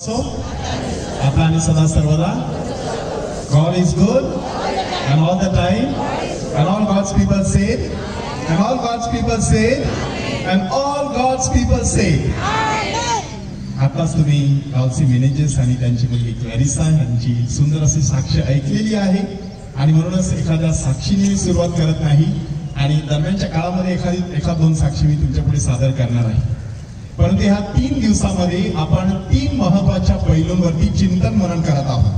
So, आता आणि सदा सर्वदा God is good and all the time and all God's people say and all God's people say and all God's people say आताच तुम्ही गावचे managers आणि त्यांची मुलगी क्लॅरिसा यांची सुंदर अशी साक्ष ऐकलेली आहे आणि म्हणूनच एखाद्या साक्षीने सुरुवात करत नाही आणि दरम्यानच्या काळामध्ये एखाद दोन साक्षी मी तुमच्या पुढे सादर करणार आहे. परंतु ह्या 3 दिवसामध्ये आपण 3 महत्वाच्या पैलूंवरती चिंतन मनन करत आहोत.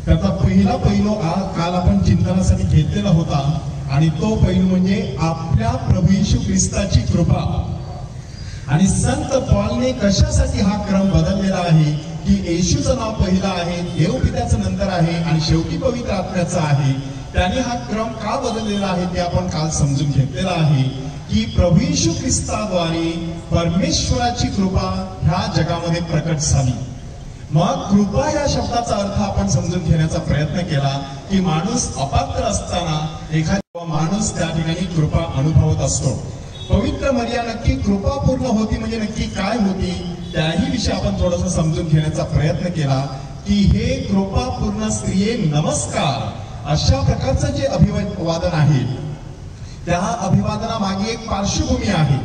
त्याचा पहिला पैलू काल आपण चिंतनासाठी घेतलेला होता आणि तो पैलू म्हणजे आपल्या प्रभू येशू ख्रिस्ताची कृपा. आणि संत पॉलने कशासाठी हा क्रम बदललेला आहे की येशूचं नाव पहिलं आहे, देव पित्याचं नंतर आहे आणि शेवटी पवित्र आत्म्याचं आहे. त्याने हा क्रम का बदललेला आहे ते आपण काल समजून घेतलेला आहे की प्रभू येशू ख्रिस्ताद्वारे परमेश्वराची कृपा ह्या जगामध्ये प्रकट झाली. मग कृपा या शब्दाचा अर्थ आपण समजून घेण्याचा प्रयत्न केला की माणूस अपात्र असताना एखादा माणूस त्या ठिकाणी कृपा अनुभवत असतो. पवित्र मर्या नक्की कृपा पूर्ण होती म्हणजे नक्की काय होती त्याही विषयी आपण थोडंसं समजून घेण्याचा प्रयत्न केला की हे कृपा पूर्ण स्त्रिये नमस्कार अशा प्रकारचं जे अभिवादन आहे त्या अभिवादनामागे एक पार्श्वभूमी आहे.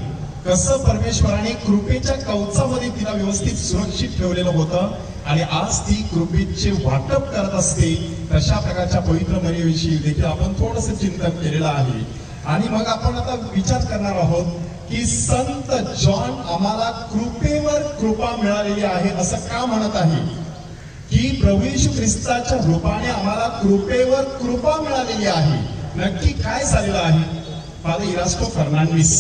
कसं परमेश्वराने कृपेच्या कवचामध्ये तिला व्यवस्थित सुरक्षित ठेवलेलं होतं आणि आज ती कृपेचे वाटप करत असते. तशा प्रकारच्या पवित्र मर्याविषयी देखील आपण थोडंसं चिंतन केलेलं आहे. आणि मग आपण आता विचार करणार आहोत की संत जॉन आम्हाला कृपेवर कृपा मिळालेली आहे असं का म्हणत आहे की प्रभू येशू ख्रिस्ताच्या रूपाने आम्हाला कृपेवर कृपा मिळालेली आहे. नक्की काय झालेलं आहे? फादर इरास्टो फर्नांडिस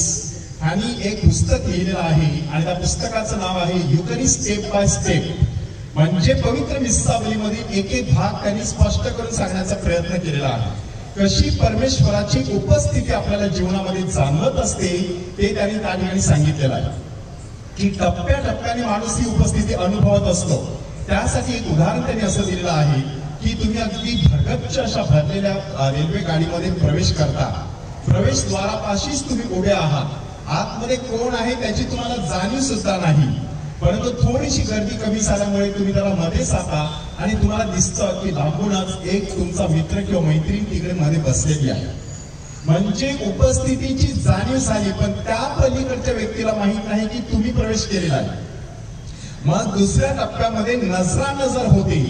यांनी एक पुस्तक लिहिलेलं आहे आणि त्या पुस्तकाचं नाव आहे युकरिस्ट स्टेप बाय स्टेप. म्हणजे पवित्र मिस्सावलीमध्ये एक एक भाग त्यांनी स्पष्ट करून सांगण्याचा प्रयत्न केलेला आहे. कशी परमेश्वराची उपस्थिती आपल्याला जीवनामध्ये जाणवत असते ते त्यांनी त्या ठिकाणी सांगितलेलं आहे की टप्प्याटप्प्याने माणूस ही उपस्थिती अनुभवत असतो. त्यासाठी एक उदाहरण त्यांनी असं दिलेलं आहे की तुम्ही अगदी भरगच्च अशा भरलेल्या रेल्वे गाडीमध्ये प्रवेश करता. प्रवेशद्वारापाशीच तुम्ही उभे आहात. आतमध्ये कोण आहे त्याची तुम्हाला जाणीव सुद्धा नाही. परंतु थोडीशी गर्दी कमी झाल्यामुळे तुम्ही त्याला मध्ये जाता आणि तुम्हाला दिसतं की लांबूनच एक तुमचा मित्र किंवा मैत्रीण तिकडे मध्ये बसलेली आहे. म्हणजे उपस्थितीची जाणीव झाली पण त्या पलीकडच्या व्यक्तीला माहित नाही की तुम्ही प्रवेश केलेला आहे. मग दुसऱ्या टप्प्यामध्ये नजरानजर होते,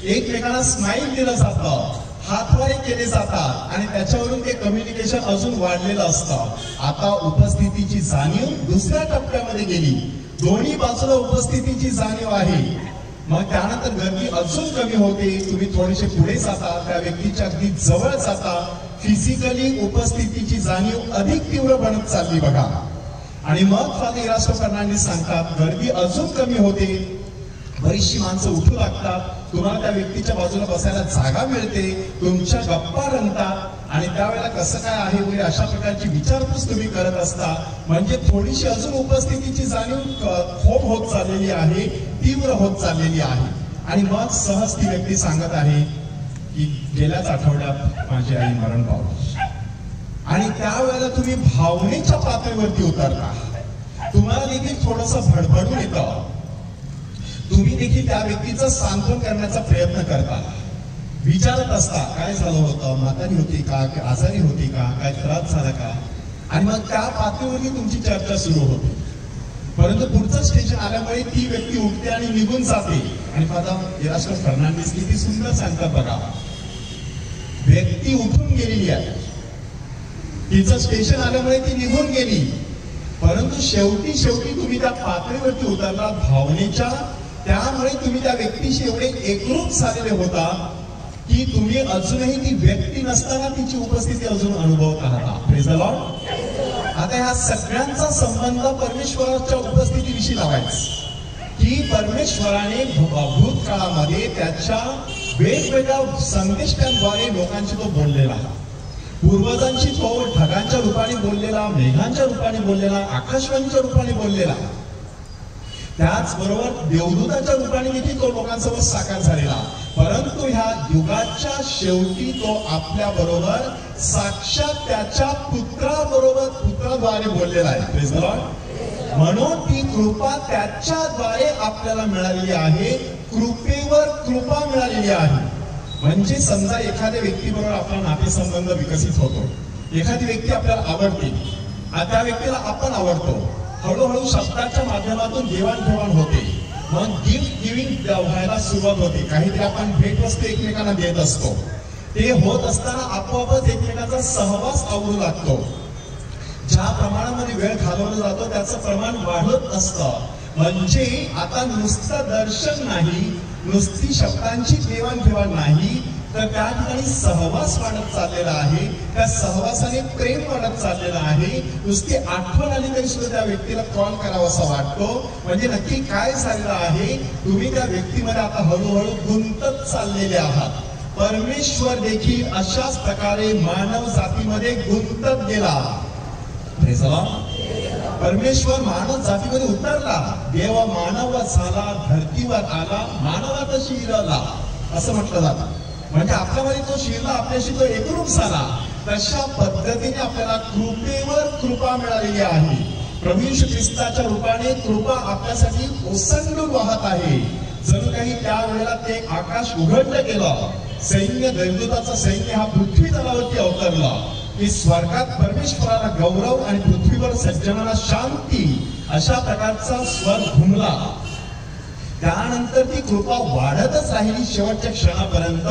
एकमेकांना स्माईल दिलं जातं, हातवारे केले जातात आणि त्याच्यावरून ते कम्युनिकेशन अजून वाढलेलं असतं. आता उपस्थितीची जाणीव दुसऱ्या टप्प्यामध्ये गेली. दोन्ही बाजूला उपस्थितीची जाणीव आहे. मग त्यानंतर गर्दी अजून कमी होते. तुम्ही थोडेसे पुढे जाता, त्या व्यक्तीच्या अगदी जवळ जाता. फिजिकली उपस्थितीची जाणीव अधिक तीव्र बनत चालली बघा. आणि मग फादर इरास्टो फर्नांडिस सांगतात गर्दी अजून कमी होते. बरीचशी माणसं उठू लागतात. तुम्हाला त्या व्यक्तीच्या बाजूला बसायला जागा मिळते. तुमच्या गप्पा रंगतात आणि त्यावेळेला कसं काय आहे वगैरे अशा प्रकारची विचारपूस तुम्ही करत असता. म्हणजे थोडीशी अजून उपस्थितीची जाणीव खूप होत चाललेली आहे, तीव्र होत चाललेली आहे. आणि मग सहज ती व्यक्ती सांगत आहे की गेल्याच आठवड्यात माझी आई मरण पावली. आणि त्यावेळेला तुम्ही भावनेच्या पातळीवरती उतरता. तुम्हाला देखील थोडंसं भडभडून येतं. तुम्ही देखील त्या व्यक्तीचं सांत्वन करण्याचा प्रयत्न करता. विचारत असता काय झालं होतं, म्हातारी होती का, आजारी होती का, काय त्रास झाला का. आणि मग त्या पातळीवरती तुमची चर्चा सुरू होते. परंतु पुढचं स्टेशन आल्यामुळे ती व्यक्ती उठते आणि निघून जाते. आणि फादर इरास्टो फर्नांडिस किती सुंदर सांगतात बघा. व्यक्ती उठून गेलेली आहे, तिचं स्टेशन आल्यामुळे ती निघून गेली. परंतु शेवटी तुम्ही त्या पातळीवरती उतरला भावनेच्या. त्यामुळे तुम्ही त्या व्यक्तीशी एवढे एकरूप झालेले होता की तुम्ही अजूनही ती व्यक्ती नसताना तिची उपस्थिती अजून अनुभवत आहात. Praise the Lord. आता ह्या सगळ्यांचा संबंध परमेश्वराच्या उपस्थितीविषयी लावायचा की परमेश्वराने भूतकाळामध्ये त्याच्या वेगवेगळ्या संदेशांद्वारे लोकांशी तो बोललेला आहे. पूर्वजांशी तो ढगांच्या रूपाने बोललेला, मेघांच्या रूपाने बोललेला, आकाशवाणीच्या रूपाने बोललेला. त्याचबरोबर देवदूताच्या रूपाने देखील तो लोकांसोबत साकार झालेला. परंतु ह्या युगाच्या शेवटी तो आपल्या बरोबर साक्षात त्याच्या पुत्राद्वारे बोललेला आहे. Praise the Lord. म्हणून ती कृपा त्याच्याद्वारे आपल्याला मिळालेली आहे, कृपेवर कृपा मिळालेली आहे. म्हणजे समजा एखाद्या व्यक्तीबरोबर आपला नातेसंबंध विकसित होतो, एखादी व्यक्ती आपल्याला आवडते, त्या व्यक्तीला आपण आवडतो, हळूहळू शब्दाच्या माध्यमातून देवाणघेवाण होते, मग गिफ्ट गिविंग व्हायला सुरुवात होते, काहीतरी आपण भेटवस्तू एकमेकांना देत असतो. ते होत असताना आपोआपच एकमेकांचा सहवास आवडू लागतो. ज्या प्रमाणामध्ये वेळ घालवला जातो त्याचं प्रमाण वाढत असतं. म्हणजे आता नुसतं दर्शन नाही, नुसती शब्दांची देवाणघेवाण नाही, तर त्या ठिकाणी सहवास वाढत चाललेला आहे. त्या सहवासाने प्रेम वाढत चाललेलं आहे. नुसती आठवण आली तरी सुद्धा त्या व्यक्तीला कॉल करावासा वाटतो. म्हणजे नक्की काय झालेलं आहे, तुम्ही त्या व्यक्तीमध्ये आता हळूहळू गुंतत चाललेले आहात. परमेश्वर देखील अशाच प्रकारे मानव जातीमध्ये गुंतत गेला. परमेश्वर मानव जातीमध्ये उतरला, देव मानव झाला, धरतीवर आला, मानवात शिरला असं म्हटलं जातं. म्हणजे आपल्यामध्ये तो शिरला, आपल्याशी तो एकरूप झाला. तशा पद्धतीने आपल्याला कृपेवर कृपा मिळालेली आहे. प्रभू येशू ख्रिस्ताच्या रूपाने कृपा आपल्यासाठी ओसंडून वाहत आहे. जणू काही त्यावेळेला ते आकाश उघडलं गेलं, सैन्य दैवदूताचं सैन्य हा पृथ्वी तलावरती अवतरला, की स्वर्गात परमेश्वराला गौरव आणि पृथ्वीवर सज्जनाला शांती, अशा प्रकारचा स्वर घुमला. त्यानंतर ती कृपा वाढतच राहिली शेवटच्या क्षणापर्यंत.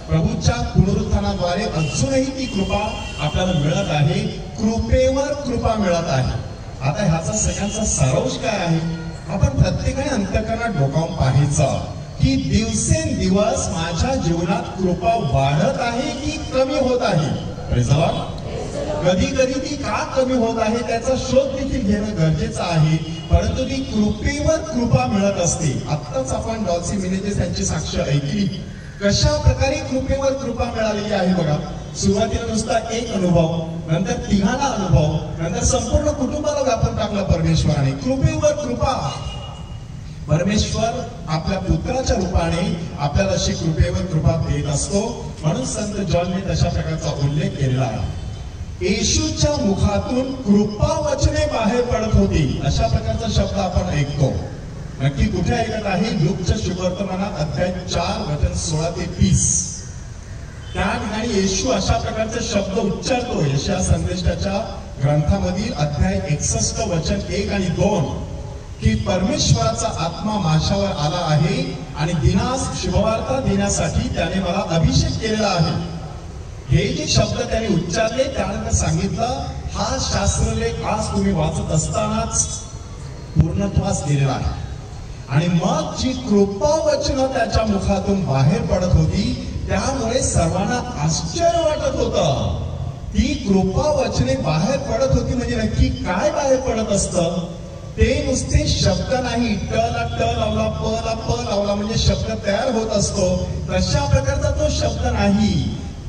प्रभूच्या पुनरुत्थानाद्वारे अजूनही ती कृपा आपल्याला मिळत आहे, कृपेवर कृपा मिळत आहे. आता ह्याचा सगळ्यांचा सारांश काय आहे, आपण प्रत्येकाने अंतःकरणात डोकावून पाहायचं की दिवसेंदिवस माझ्या जीवनात कृपा वाढत आहे की कमी होत आहे. कधी कधी ती का कमी होत आहे त्याचा शोध देखील घेणं गरजेचं आहे. परंतु ती कृपेवर कृपा मिळत असते. आत्ताच आपण डॉल्सी मिनेजेस यांची साक्ष ऐकली, कशा प्रकारे कृपेवर कृपा मिळालेली आहे बघा. सुरुवातीला नुसता एक अनुभव, नंतर तिघांना अनुभव, नंतर संपूर्ण कुटुंबाला व्यापून टाकलं परमेश्वराने. कृपेवर कृपा. परमेश्वर आपल्या पुत्राच्या रूपाने आपल्याला अशी कृपेवर कृपा देत असतो. म्हणून संत जॉनने तशा प्रकारचा उल्लेख केलेला आहे. येशूच्या मुखातून कृपा वचने बाहेर पडत होती, अशा प्रकारचा शब्द आपण ऐकतो. नक्की कुठे ऐकत आहे? लूकच्या शुभवर्तमानात अध्याय 4 वचन 16 ते 30. त्या ठिकाणी येशू अशा प्रकारचे शब्द उच्चारतो. यशाया संदेशाच्या ग्रंथामधील अध्याय 61 वचन 1 आणि 2, की परमेश्वराचा आत्मा माझ्यावर आला आहे आणि दिनास शुभवार्ता देण्यासाठी त्याने मला अभिषेक केलेला आहे. हे जे शब्द त्याने उच्चारले त्यानंतर सांगितलं, हा शास्त्रलेख आज तुम्ही वाचत असतानाच पूर्णत्वास गेलेला आहे. आणि मग जी कृपा वचनं त्याच्या मुखातून बाहेर पडत होती त्यामुळे सर्वांना आश्चर्य वाटत होतं. ती कृपा वचने बाहेर पडत होती म्हणजे नक्की काय बाहेर पडत असतं? ते नुसते शब्द नाही, ट ला ट लावला, प ला प लावला म्हणजे शब्द तयार होत असतो, तशा प्रकारचा तो शब्द नाही.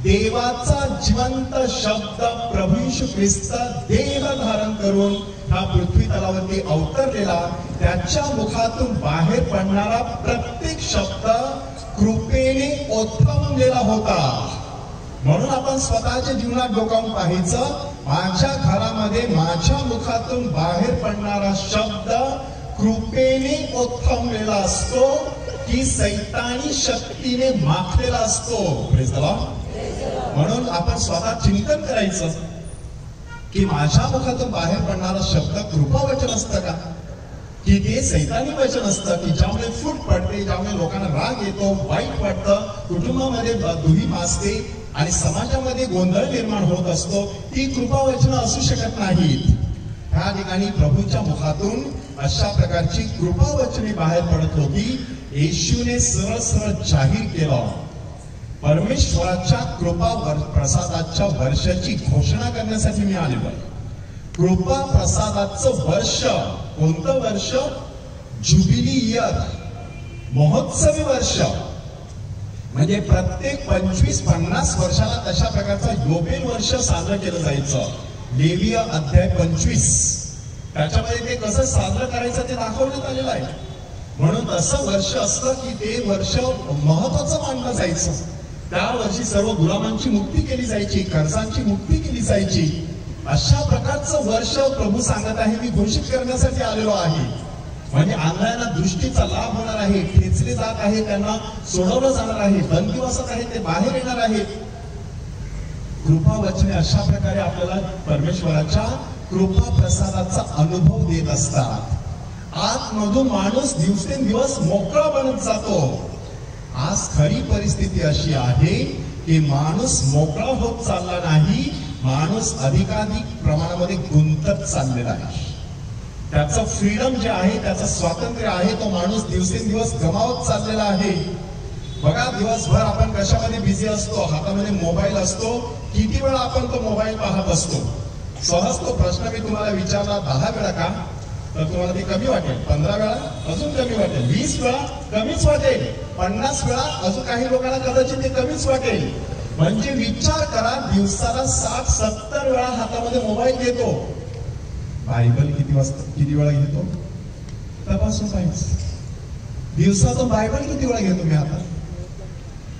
देवाचा जिवंत शब्द प्रभू येशू ख्रिस्त देह धारण करून हा पृथ्वी तलावरती अवतरलेला, त्याच्या मुखातून बाहेर पडणारा प्रत्येक शब्द कृपेने ओथंबलेला होता. म्हणून आपण स्वतःच्या जीवनात डोकावून पाहायचं, माझ्या घरामध्ये माझ्या मुखातून बाहेर पडणारा शब्द कृपेने ओथंबलेला असतो की सैतानी शक्तीने माखलेला असतो. Praise the Lord. म्हणून आपण स्वतः चिंतन करायचं की माझ्या मुखातून बाहेर पडणारा शब्द कृपा वचन असतं का, की ते सैतानी वचन असतं की ज्यामुळे फूट पडते, ज्यामुळे लोकांना राग येतो, वाईट वाटतं, कुटुंबामध्ये दुही माजते आणि समाजामध्ये गोंधळ निर्माण होत असतो. ती कृपा वचन असू शकत नाहीत. त्या ठिकाणी प्रभूच्या मुखातून अशा प्रकारची कृपा वचने बाहेर पडत होती. येशूने सरळ सरळ जाहीर केलं, परमेश्वराच्या कृपा प्रसादाच्या वर्षाची घोषणा करण्यासाठी मी आलेलो आहे. कृपा प्रसादाचं वर्ष कोणतं वर्ष? जुबिली इयर, महोत्सवी वर्ष. म्हणजे प्रत्येक 25-50 वर्षाला तशा प्रकारचं योबेल वर्ष साजरं केलं जायचं. लेवीय अध्याय 25 त्याच्यामध्ये ते कसं साजरं करायचं ते दाखवण्यात आलेलं आहे. म्हणून असं वर्ष असतं की ते वर्ष महत्वाचं मानलं जायचं. त्या वर्षी सर्व गुलामांची मुक्ती केली जायची, कर्जांची मुक्ती केली जायची. अशा प्रकारचं वर्ष प्रभू सांगत आहे, मी घोषित करण्यासाठी आलेलो आहे. म्हणजे अंधाऱ्यांना दृष्टीचा लाभ होणार आहे, ठेचले जात आहे त्यांना सोडवलं जाणार आहे, बंदिवासात आहे ते बाहेर येणार आहेत. कृपा वचने अशा प्रकारे आपल्याला परमेश्वराच्या कृपा प्रसादाचा अनुभव देत असतात. आतमधून माणूस दिवसेंदिवस मोकळा बनत जातो. आज खरी परिस्थिती अशी आहे की माणूस मोकळा होत चालला नाही, माणूस अधिकाधिक प्रमाणामध्ये गुंतत चाललेला आहे. त्याचं फ्रीडम जे आहे, त्याचं स्वातंत्र्य आहे, तो माणूस दिवसेंदिवस गमावत चाललेला आहे. बघा, दिवसभर आपण कशामध्ये बिझी असतो, हातामध्ये मोबाईल असतो, किती वेळा आपण तो मोबाईल पाहत असतो. सहज तो प्रश्न मी तुम्हाला विचारला 10 वेळा का, तर तुम्हाला ते कमी वाटेल. 15 वेळा अजून कमी वाटेल, 20 वेळा कमीच वाटेल, 50 वेळा अजून काही लोकांना कदाचित ते कमीच वाटेल. म्हणजे विचार करा, दिवसाला 60-70 वेळा हातामध्ये मोबाईल घेतो. बायबल किती वेळा घेतो तपासून पाहिजे. दिवसातून बायबल किती वेळा घेतो मी आता,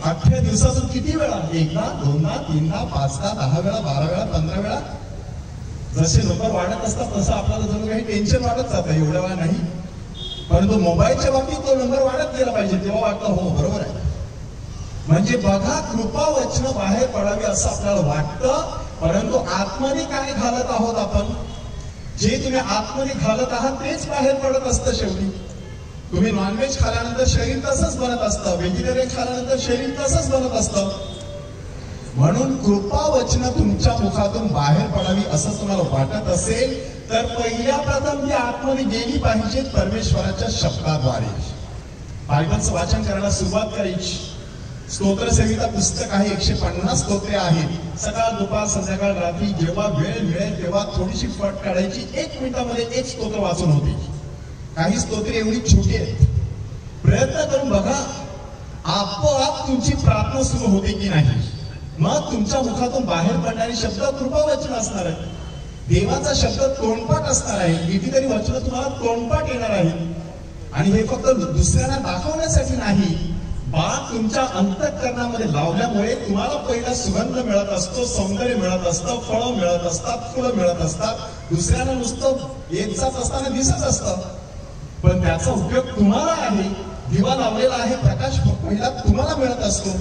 अख्ख्या दिवसातून किती वेळा, 1दा 2दा 3दा 5दा 10 वेळा 12 वेळा 15 वेळा. जसे नंबर वाढत असतात तसं आपल्याला जणू काही टेन्शन वाढत जातं, एवढ्या वेळा नाही. परंतु मोबाईलच्या बाबतीत तो नंबर वाढत गेला पाहिजे, तेव्हा वाटतं हो बरोबर आहे. म्हणजे बघा, कृपा वचन बाहेर पडावी असं आपल्याला वाटतं, परंतु आतमध्ये काय घालत आहोत आपण, जे तुम्ही आतमध्ये घालत आहात तेच बाहेर पडत असतं. शेवटी तुम्ही नॉनव्हेज खाल्यानंतर शरीर तसंच बनत असतं, व्हेजिटेरियन खाल्यानंतर शरीर तसंच बनत असतं. म्हणून कृपा वचन तुमच्या मुखातून बाहेर पडावी असं तुम्हाला वाटत असेल तर पहिल्या प्रथम ती आतमध्ये गेली पाहिजे परमेश्वराच्या शब्दाद्वारे. बायबलचं वाचन करायला सुरुवात करायची. स्तोत्रसंहिता पुस्तक आहे, 150 स्तोत्रे आहेत. सकाळ दुपार संध्याकाळ रात्री जेव्हा वेळ मिळेल तेव्हा थोडीशी फट काढायची, 1 मिनिटामध्ये 1 स्तोत्र वाचून होते. काही स्तोत्रे एवढी छोटी आहेत. प्रयत्न करून बघा, आपोआप तुमची प्रार्थना सुरू होते की नाही. मग तुमच्या मुखातून बाहेर पडणारे शब्द कृपावचन असणार आहे. देवाचा शब्द तोंडपाठ असणार आहे. कितीतरी वचन तुम्हाला तोंडपाठ येणार आहे. आणि हे फक्त दुसऱ्यांना दाखवण्यासाठी नाही, बाग तुमच्या अंतःकरणामध्ये लावल्यामुळे तुम्हाला पहिला सुगंध मिळत असतो, सौंदर्य मिळत असतं, फळं मिळत असतात, फुलं मिळत असतात. दुसऱ्यांना नुसतं येत जात असताना दिसत असतं, पण त्याचा उपयोग तुम्हाला आहे. दिवा लावलेला आहे, प्रकाश पहिला तुम्हाला मिळत असतो.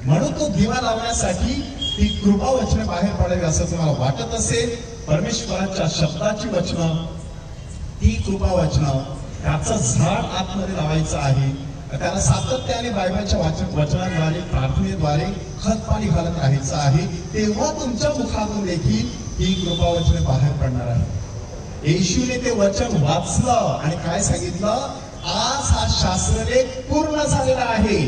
म्हणून तो दिवा लावण्यासाठी ती कृपा वचने बाहेर पडावी असं तुम्हाला वाटत असेल, परमेश्वराच्या शब्दाची वचनं, ती कृपा वचनं, त्याचं झाड आतमध्ये लावायचं आहे. त्याला सातत्याने बायबलच्या वचनाद्वारे, प्रार्थनेद्वारे खत पाणी घालत राहायचं आहे. तेव्हा तुमच्या मुखातून देखील ही कृपा वचने बाहेर पडणार आहे. येशूने ते वचन वाचलं आणि काय सांगितलं, आज हा शास्त्रलेख पूर्ण झालेला आहे.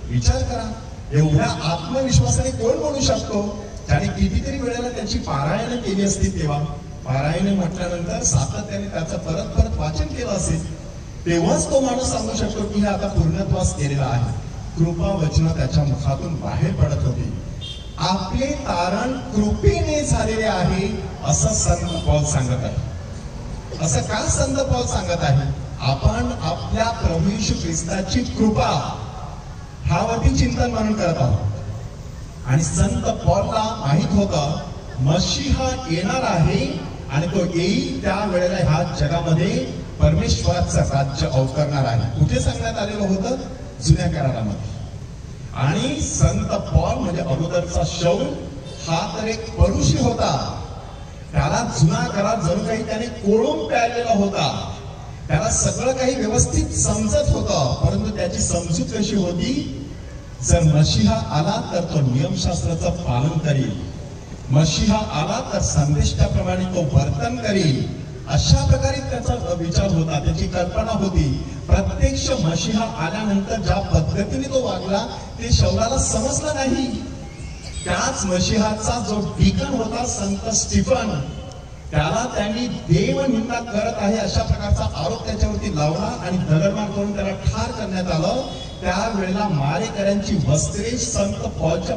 विचार करा, एवढ्या आत्मविश्वासाने कोण बोलू शकतो, त्याने कितीतरी वेळेला त्याची पारायण केली असती. तेव्हा पारायण म्हटल्यानंतर सातत्याने त्याचं परत परत वाचन केलं असेल, तेव्हाच तो माणूस सांगू शकतो की हे आता पूर्णत्वास गेलेला आहे. कृपा वचन त्याच्या मुखातून बाहेर पडत होती. आपले तारण कृपेने झालेले आहे असं संत पौल सांगत आहे. असं का संत पौल सांगत आहे? आपण आपल्या प्रभू येशू ख्रिस्ताची कृपा ह्यावरती चिंतन म्हणून करत आहोत. आणि संत पौलला माहित होतं मशीहा येणार आहे आणि तो येईल त्या वेळेला ह्या जगामध्ये परमेश्वराचं राज्य अवतरणार आहे. कुठे सांगण्यात आलेलं होतं? जुन्या करारामध्ये. आणि संत पौल म्हणजे अगोदरचा शौल हा तर एक परुषी होता. त्याला जुना करार जणू काही त्याने कोळून प्यायलेला होता. त्याला सगळं काही व्यवस्थित समजत होतं, परंतु त्याची समजूत कशी होती, जर मशीहा आला तर तो नियमशास्त्राचं पालन करेल, मशीहा आला तर संदेशाप्रमाणे तो वर्तन करेल, अशा प्रकारे त्याचा विचार होता, त्याची कल्पना होती. प्रत्यक्ष मशीहा आल्यानंतर ज्या पद्धतीने तो वागला ते शौलाला समजलं नाही. त्याच मशीहाचा जो डिकन होता संत स्टीफन, त्याला त्यांनी देवनिंदा करत आहे अशा प्रकारचा आरोप त्याच्यावरती लावला आणि दगडमार करून त्याला ठार करण्यात आलं. त्यावेळेला मारेकऱ्यांची वस्त्रे संत पौलच्या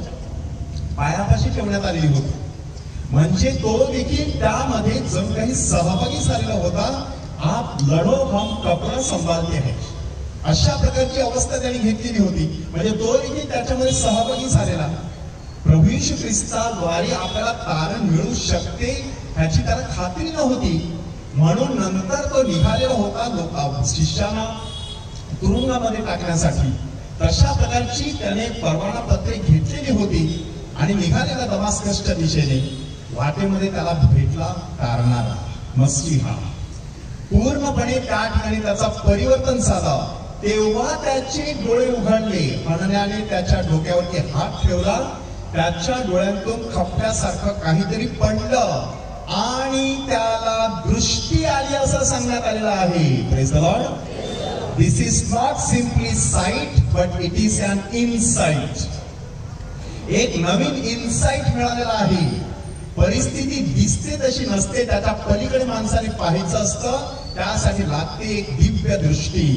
पायापाशी ठेवण्यात आलेली होती. म्हणजे तो देखील त्यामध्ये जणू काही सहभागी झालेला होता. आप लढो हम कपडा संभाळते आहे, अशा प्रकारची अवस्था त्यांनी घेतलेली होती. म्हणजे तो देखील त्याच्यामध्ये सहभागी झालेला. प्रभू येशू ख्रिस्ताद्वारे आपल्याला तारण मिळू शकते ह्याची त्याला खात्री नव्हती. म्हणून नंतर तो निघालेला होता शिष्याला तुरुंगामध्ये टाकण्यासाठी. तशा प्रकारची त्याने परवाना पत्रे घेतलेली होती आणि निघालेला दमास्कसच्या दिशेने. वाटेमध्ये त्याला भेटला तारणारा मसीहा. पूर्णपणे त्या ठिकाणी त्याचा परिवर्तन झालं. तेव्हा त्याचे डोळे उघडले. हणण्याने त्याच्या डोक्यावरती हात ठेवला. त्याच्या डोळ्यांतून खपल्यासारखं काहीतरी पडलं आणि त्याला दृष्टी आली असं सांगण्यात आलेलं आहे. Praise the lord. This is not simply sight but it is an insight. एक नवीन इनसाइट मिळालेला आहे. परिस्थिती दिसते तशी नसते, त्याच्या पलीकडे माणसाने पाहायचं असतं. त्यासाठी लागते एक दिव्य दृष्टी.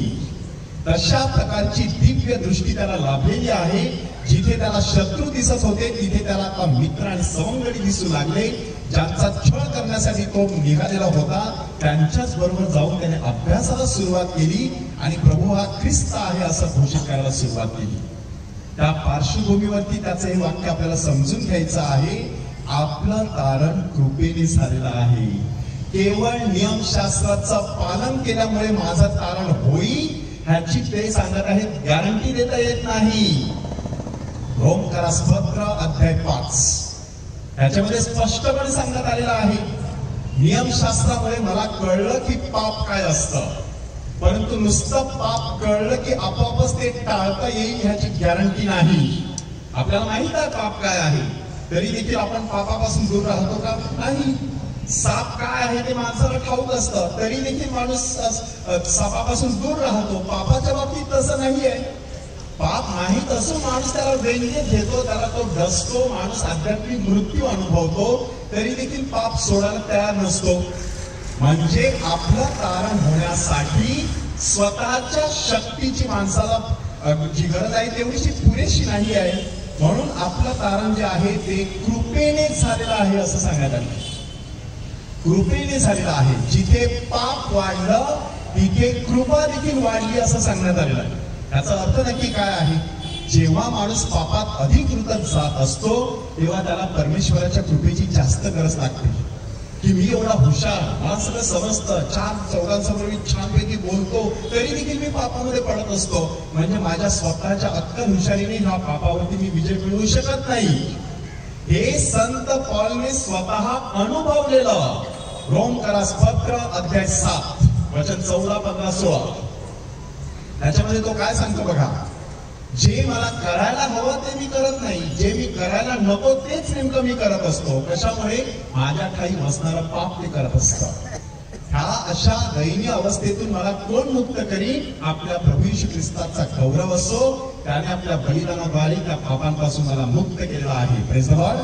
तशा प्रकारची दिव्य दृष्टी त्याला लाभलेली आहे. जिथे त्याला शत्रू दिसत होते तिथे त्याला आता मित्र आणि सवंगडी दिसू लागले. ज्यांचा छळ करण्यासाठी तो निघालेला होता त्यांच्याच बरोबर जाऊन त्याने अभ्यासाला सुरुवात केली आणि प्रभू हा ख्रिस्त आहे असं घोषित करायला सुरुवात केली. त्या पार्श्वभूमीवरती त्याचं हे वाक्य आपल्याला समजून घ्यायचं आहे. आपलं तारण कृपेने झालेलं आहे. केवळ नियमशास्त्राचं पालन केल्यामुळे माझं तारण होईल ह्याची ते सांगत आहेत. गॅरंटी देता येत नाही. रोमकरास पत्र अध्याय 5 ह्याच्यामध्ये स्पष्टपणे सांगण्यात आलेलं आहे. नियमशास्त्रामुळे मला कळलं की पाप काय असतं, परंतु नुसतं पाप कळलं की आपोआपच ते टाळता येईल ह्याची गॅरंटी नाही. आपल्याला माहित आहे पाप काय आहे, तरी देखील आपण पापापासून दूर राहतो का? नाही. साप काय आहे ते माणसाला ठाऊक असतं, तरी देखील माणूस सापापासून दूर राहतो. पापाच्या बाबतीत तसं नाहीये. पाप माहीत असून माणूस त्याला व्यंग्य घेतो, त्याला तो डसतो, माणूस आध्यात्मिक मृत्यू अनुभवतो, तरी देखील पाप सोडायला तयार नसतो. म्हणजे आपलं तारण होण्यासाठी स्वतःच्या शक्तीची माणसाला जी गरज आहे तेवढीशी पुरेशी नाही आहे. म्हणून आपलं तारण जे आहे ते कृपेने झालेलं आहे असं सांगण्यात आलं. कृपेने झालेलं आहे. जिथे पाप वाढलं तिथे कृपा देखील वाढली असं सांगण्यात आलेलं आहे. याचा अर्थ नक्की काय आहे? जेव्हा माणूस पापात अधिक रुतत जात असतो तेव्हा त्याला परमेश्वराच्या कृपेची जास्त गरज लागते. की मी एवढा हुशार, मला सगळं समजतं, 4 चौघांसमोर मी छानपैकी बोलतो, तरी देखील मी पापामध्ये पडत असतो. म्हणजे माझ्या स्वतःच्या अक्कल हुशारीने ह्या पापावरती मी विजय मिळवू शकत नाही. हे संत पॉलने स्वतः अनुभवलेलं. रोमकरास पत्र अध्याय 7 वचन 14, 15, 16 त्याच्यामध्ये तो काय सांगतो बघा. जे मला करायला हवं ते मी करत नाही, जे मी करायला नको तेच नेमकं मी करत असतो. कशामुळे? माझ्या ठाई बसणारं पाप ते करत असतं. ह्या अशा दयनीय अवस्थेतून मला कोण मुक्त करीन? आपल्या प्रभू येशू ख्रिस्ताचा गौरव असो. त्याने आपल्या बलिदानाद्वारे त्या पापांपासून मला मुक्त केलेला आहे. Praise the Lord.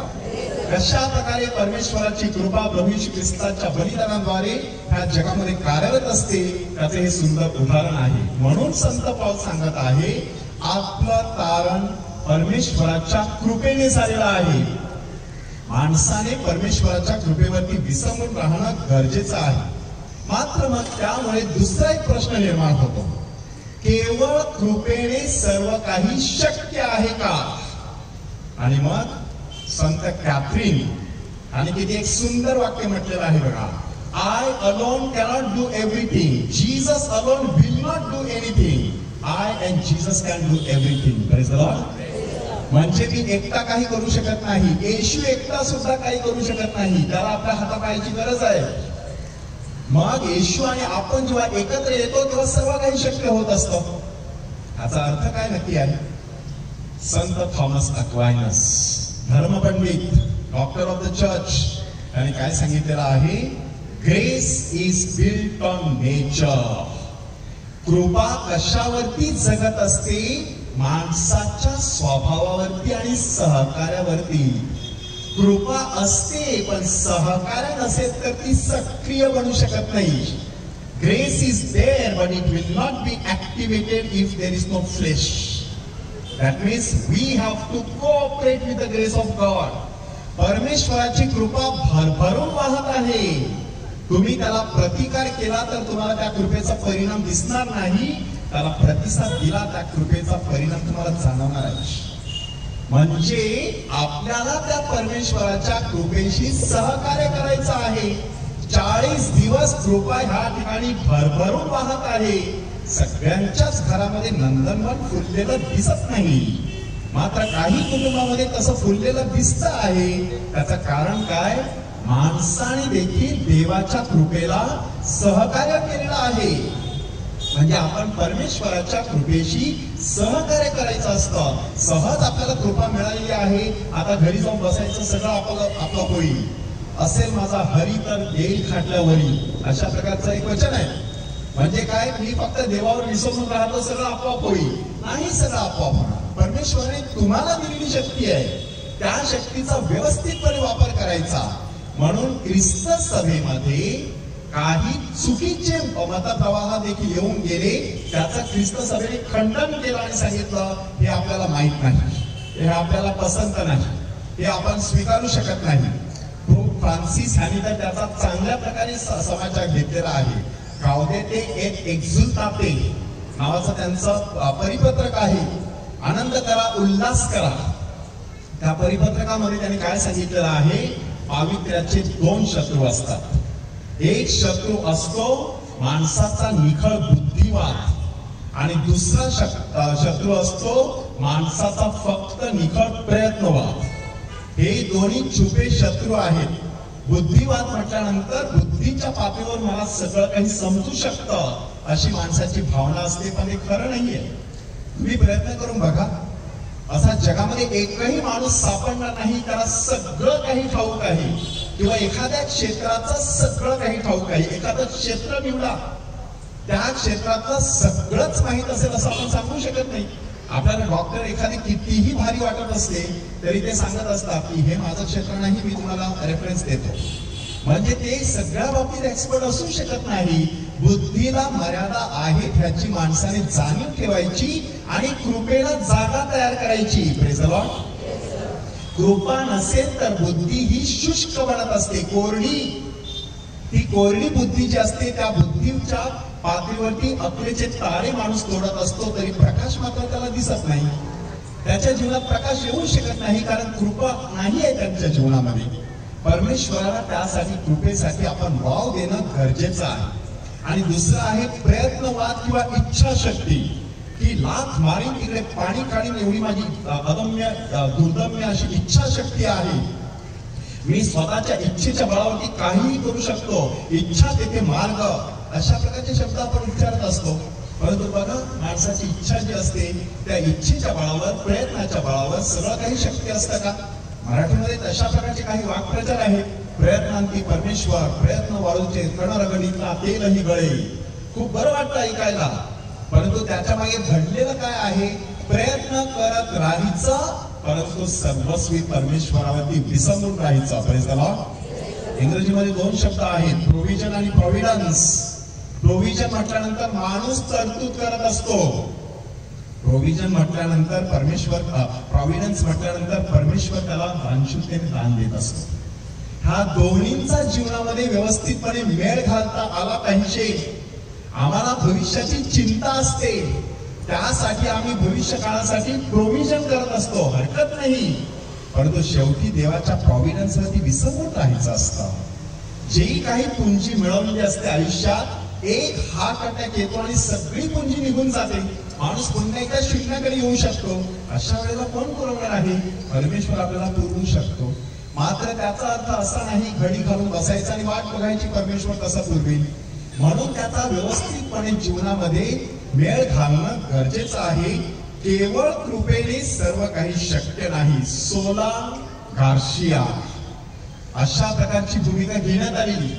कशा प्रकारे परमेश्वराची कृपा प्रभू येशू ख्रिस्ताच्या बलिदानाद्वारे ह्या जगामध्ये कार्यरत असते त्याचे हे सुंदर उदाहरण आहे. म्हणून संत पौल सांगत आहे आपलं तारण परमेश्वराच्या कृपेने झालेलं आहे. माणसाने परमेश्वराच्या कृपेवरती विसंबून राहणं गरजेचं आहे. मात्र मग त्यामुळे दुसरा एक प्रश्न निर्माण होतो. केवळ कृपेने सर्व काही शक्य आहे का? आणि मग संत कॅथरीन आणि किती एक सुंदर वाक्य म्हटलेलं आहे बघा. I alone cannot do everything, Jesus alone will not do anything, I and Jesus can do everything. Praise the Lord. म्हणजे मी एकटा काही करू शकत नाही, येशू एकटा सुद्धा काही करू शकत नाही, त्याला आपल्या हातापायाची गरज आहे. मग येशू आणि आपण जेव्हा एकत्र येतो तेव्हा सर्व काही शक्य होत असतं. याचा अर्थ काय नक्की आहे? संत थॉमस अक्वाइनस, धर्मपंडित, डॉक्टर ऑफ द चर्च, त्यांनी काय सांगितलेलं आहे? Grace is built on nature. कृपा कशावरती जगत असते? माणसाच्या स्वभावावरती आणि सहकार्यावरती. कृपा असते पण सहकार्य नसेल तर ती सक्रिय बनू शकत नाही. Grace is there but it will not be activated if there is no flesh. That means we have to cooperate with the grace of God. परमेश्वराची कृपा भरभरून वाहत आहे. तुम्ही त्याला प्रतिकार केला तर तुम्हाला त्या कृपेचा परिणाम दिसणार नाही. त्याला प्रतिसाद दिला त्या कृपेचा परिणाम तुम्हाला जाणवणार आहे. म्हणजे आपल्याला त्या परमेश्वराच्या कृपेशी सहकार्य करायचं आहे. 40 दिवस कृपा ह्या ठिकाणी भरभरून वाहत आहे. सगळ्यांच्याच घरामध्ये नंदनवन फुललेलं दिसत नाही, मात्र काही कुटुंबामध्ये तसं फुललेलं दिसत आहे. त्याचं कारण काय? माणसाने देखील देवाच्या कृपेला सहकार्य केलेलं आहे. म्हणजे आपण परमेश्वराच्या कृपेशी सहकार्य करायचं असतं. सहज आपल्याला कृपा मिळालेली आहे, आता घरी जाऊन बसायचं, सगळं आपलं होईल. असेल माझा हरी तर देईल खाटल्यावरी, अशा प्रकारचं एक वचन आहे. म्हणजे काय? मी फक्त देवावर विसरून राहतो, सगळं आपोआप होईल. नाही, सगळं आपोआप होणार. परमेश्वराने तुम्हाला दिलेली शक्ती आहे, त्या शक्तीचा व्यवस्थितपणे वापर करायचा. म्हणून ख्रिस्त सभेमध्ये काही चुकीचे मतप्रवाह देखील येऊन गेले, त्याचं ख्रिस्त सभेने खंडन केलं आणि सांगितलं हे आपल्याला माहित नाही, हे आपल्याला पसंत नाही, हे आपण स्वीकारू शकत नाही. पोप फ्रान्सिस यांनी तर त्याचा चांगल्या प्रकारे समाचार घेतलेला आहे. गाउदेते एट एक्झुल्टाते नावाचं त्यांचं परिपत्रक आहे. आनंद करा, उल्हास करा. त्या परिपत्रकामध्ये त्यांनी काय सांगितलेलं आहे? पावित्र्याचे 2 शत्रू असतात. एक शत्रू असतो माणसाचा निखळ बुद्धिवाद आणि दुसरा शत्रू असतो माणसाचा फक्त निखळ प्रयत्नवाद. हे दोन्ही छुपे शत्रू आहेत. बुद्धिवाद म्हटल्यानंतर बुद्धीच्या पातळीवर मला सगळं काही समजू शकतं अशी माणसाची भावना असते, पण हे खरं नाहीये. तुम्ही प्रयत्न करून बघा, असा जगामध्ये एकही माणूस सापडणार नाही त्याला सगळं काही ठाऊक आहे, किंवा एखाद्या क्षेत्राचं सगळं काही ठाऊक आहे. एखादं क्षेत्र निवडा, त्या क्षेत्रातलं सगळंच माहित असेल असं आपण सांगू शकत नाही. आपल्याला डॉक्टर एखादी कितीही भारी वाटत असले तरी ते सांगत असतात की हे माझं क्षेत्र नाही, मी तुम्हाला रेफरन्स देतो. म्हणजे ते सगळ्या बाबतीत एक्सपर्ट असू शकत नाही. बुद्धीला मर्यादा आहे ह्याची माणसाने जाणीव ठेवायची आणि कृपेला जागा तयार करायची. Praise the Lord. कृपा नसेल तर बुद्धी ही शुष्क बनत असते, कोरडी. ती कोरडी बुद्धी जी असते त्या बुद्धीच्या पातळीवरती अकलेचे तारे माणूस तोडत असतो, तरी प्रकाश मात्र त्याला दिसत नाही. त्याच्या जीवनात प्रकाश येऊ शकत नाही, कारण कृपा नाही आहे त्यांच्या जीवनामध्ये. परमेश्वराला त्यासाठी कृपेसाठी आपण वाव देणं गरजेचं आहे. आणि दुसरं आहे प्रयत्नवाद किंवा इच्छाशक्ती, की लाथ मारीन तिकडे पाणी काढीन एवढी माझी अदम्य दुर्दम्य अशी इच्छाशक्ती आहे. मी स्वतःच्या इच्छेच्या बळावरती काहीही करू शकतो, इच्छा तेथे मार्ग, अशा प्रकारचे शब्द आपण उच्चारत असतो. परंतु बघा, माणसाची इच्छा जी असते त्या इच्छेच्या बळावर, प्रयत्नाच्या बळावर सगळं काही शक्य असतं का? मराठीमध्ये तशा प्रकारचे काही वाक्प्रचार आहेत. प्रयत्नांती परमेश्वर, प्रयत्न वाळूचे कणरगणितला तेलही गळे. खूप बरं वाटतं ऐकायला, परंतु त्याच्या मागे घडलेलं काय आहे? प्रयत्न करत राहायचं, परंतु सर्वस्वी परमेश्वरावरती विसंबून राहायचं. Praise the Lord. इंग्रजीमध्ये 2 शब्द आहेत, प्रोव्हिजन आणि प्रॉव्हिडन्स. प्रोव्हिजन म्हटल्यानंतर माणूस तरतूद करत असतो. प्रोव्हिजन म्हटल्यानंतर परमेश्वर, प्रॉव्हिडन्स म्हटल्यानंतर परमेश्वर त्याला दानशूरतेने दान देत असतो. ह्या दोन्हींचा जीवनामध्ये व्यवस्थितपणे मेळ घालता आला पाहिजे. आम्हाला भविष्याची चिंता असते, त्यासाठी आम्ही भविष्य काळासाठी प्रोव्हिजन करत असतो, हरकत नाही. परंतु शेवटी देवाच्या प्रॉव्हिडन्स वरती विसंबून राहायचं असतं. जी काही पुंजी मिळवलेली असते आयुष्यात, एक हार्ट अटॅक येतो आणि सगळी पुंजी निघून जाते. माणूस पुन्हा एकदा शून्याकडे येऊ शकतो. अशा वेळेला कोण पुरवणार आहे? परमेश्वर आपल्याला पुरवू शकतो. मात्र त्याचा अर्थ असा नाही घडी घालून बसायचा आणि वाट बघायची परमेश्वर कसं पुरवेल. म्हणून त्याचा व्यवस्थितपणे जीवनामध्ये मेळ घालणं गरजेचं आहे. केवळ कृपेने सर्व काही शक्य नाही. सोला गार्शिया अशा प्रकारची भूमिका घेण्यात आलेली.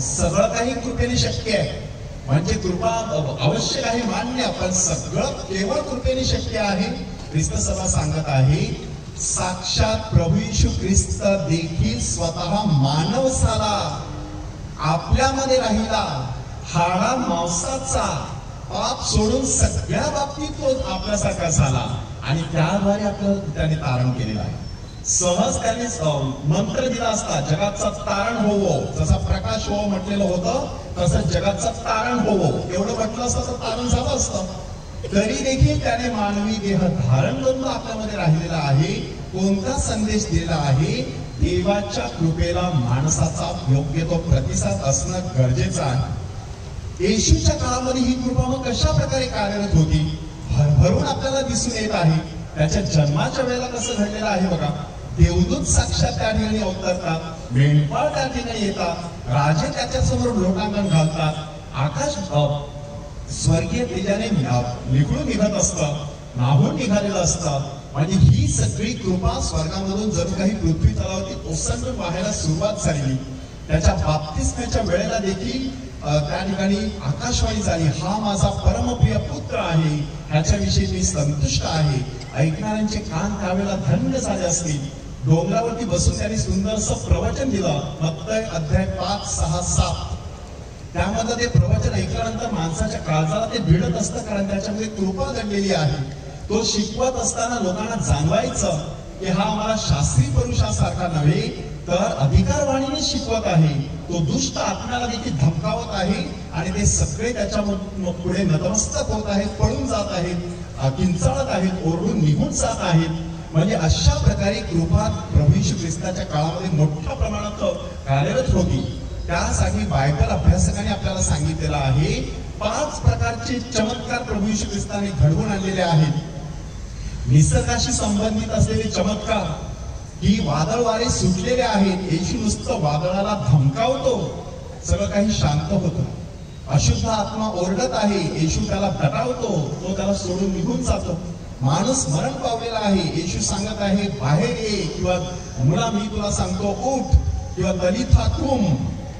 सगळं काही कृपेने शक्य आहे, म्हणजे कृपा आवश्यक आहे, मान्य, पण सगळं केवळ कृपेने शक्य आहे. ख्रिस्त सभा सांगत आहे, साक्षात प्रभू येशू ख्रिस्त देखील स्वतः मानव झाला, आपल्यामध्ये राहिला, हाडा मांसाचा, पाप सोडून सगळ्या बाबतीत तो आपल्यासारखा झाला आणि त्याद्वारे आपल्याला त्याने तारण केलेलं आहे. सहज त्याने मंत्र दिला असता, जगाचा तारण होवो, जसा प्रकाश होवो म्हटलेलं होतं तसं जगाचं तारण होवो एवढं म्हटलं असतं तर तारण झालं असतं. तरी देखील त्याने मानवी देह धारण करून आपल्यामध्ये राहिलेला आहे. कोणता संदेश दिला आहे? देवाच्या कृपेला माणसाचा योग्य तो प्रतिसाद असणं गरजेचं आहे. येशूच्या काळामध्ये ही कृपा मग कशा प्रकारे कार्यरत होती? भरभरून आपल्याला दिसून येत आहे. त्याच्या जन्माच्या वेळेला कसं घडलेलं आहे बघा. देवदूत साक्षात त्या ठिकाणी अवतरतात, मेंढपाळ त्या ठिकाणी येतात, राजे त्याच्या समोर लोटांगण घालतात, आकाश स्वर्गीय तेजाने निघून निघत असतं, नाहून निघालेलं असतं. म्हणजे ही सगळी कृपा स्वर्गामधून जणू काही पृथ्वी तलावरती ओसंडून व्हायला सुरुवात झाली. त्याच्या बाप्तिस्म्याच्या वेळेला देखील त्या ठिकाणी आकाशवाणी झाली, हा माझा परमप्रिय पुत्र आहे, ह्याच्याविषयी मी संतुष्ट आहे. ऐकणाऱ्यांचे कान त्यावेळेला धन्य झाले असतील. डोंगरावरती बसून त्यांनी सुंदरसं प्रवचन दिलं. मत्तय अध्याय 5, 6, 7 त्यामध्ये ते प्रवचन ऐकल्यानंतर माणसाच्या काळजाला ते भिडत असतं, कारण त्याच्यामध्ये कृपा दडलेली आहे. तो शिकवत असताना लोकांना जाणवायचं की हा आम्हाला शास्त्री पुरुषासारखा नव्हे तर अधिकारवाणीने शिकवत आहे. तो दुष्ट आत्म्याला देखील धमकावत आहे आणि ते सगळे त्याच्या पुढे नतमस्तक होत आहेत, पळून जात आहेत, किंचाळत आहेत, ओरडून निघून जात आहेत. म्हणजे अशा प्रकारे कृपा प्रभू येशू ख्रिस्ताच्या काळामध्ये मोठ्या प्रमाणात कार्यरत होती. त्यासाठी बायबल अभ्यासकांनी आपल्याला सांगितलेलं आहे 5 प्रकारचे चमत्कार प्रभू येशू ख्रिस्ताने घडवून आणलेले आहेत. निसर्गाशी संबंधित असलेले चमत्कार की वादळ वारे सुटलेले आहेत. येशू नुसतं वादळाला धमकावतो, सगळं काही शांत होतं. अशुद्ध आत्मा ओरडत आहे, येशू त्याला दटावतो, तो त्याला सोडून निघून जातो. माणूस मरण पावलेला आहे, येशू सांगत आहे बाहेर ये, किंवा मुला मी तुला सांगतो उठ, किंवा तलिथा कुम,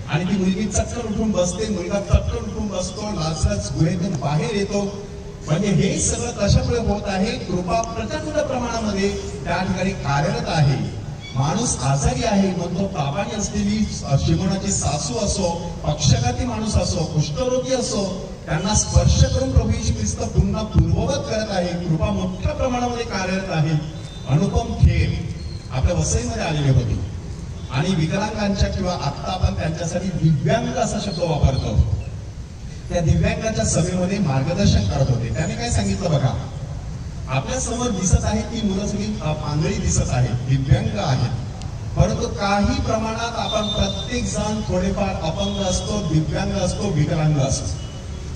आणि ती मुलगी चटकन उठून बसते, मुलगा चटकन उठून बसतो, लाजरस गुहेतून बाहेर येतो. म्हणजे हे सगळं कशामुळे होत आहे? कृपा प्रचंड प्रमाणामध्ये त्या ठिकाणी कार्यरत आहे. माणूस आजारी आहे, मग तो तापाने असलेली शिमोनाची सासू असो, पक्षघाती माणूस असो, कुष्ठरोगी असो, त्यांना स्पर्श करून प्रभू येशू ख्रिस्त पुन्हा पूर्ववत करत आहे. कृपा मोठ्या प्रमाणामध्ये कार्यरत आहे. अनुपम खेर आपल्या वसईमध्ये आलेले होते आणि विकलांगांच्या किंवा आता आपण त्यांच्यासाठी दिव्यांग असा शब्द वापरतो, त्या दिव्यांगाच्या सभेमध्ये मार्गदर्शन करत होते. त्याने काय सांगितलं बघा, आपल्या समोर दिसत आहे ती मुलं सगळी पांगळी दिसत आहेत, दिव्यांग आहेत, परंतु काही प्रमाणात आपण प्रत्येक जण थोडेफार अपंग असतो, दिव्यांग असतो, विकलांग असतो.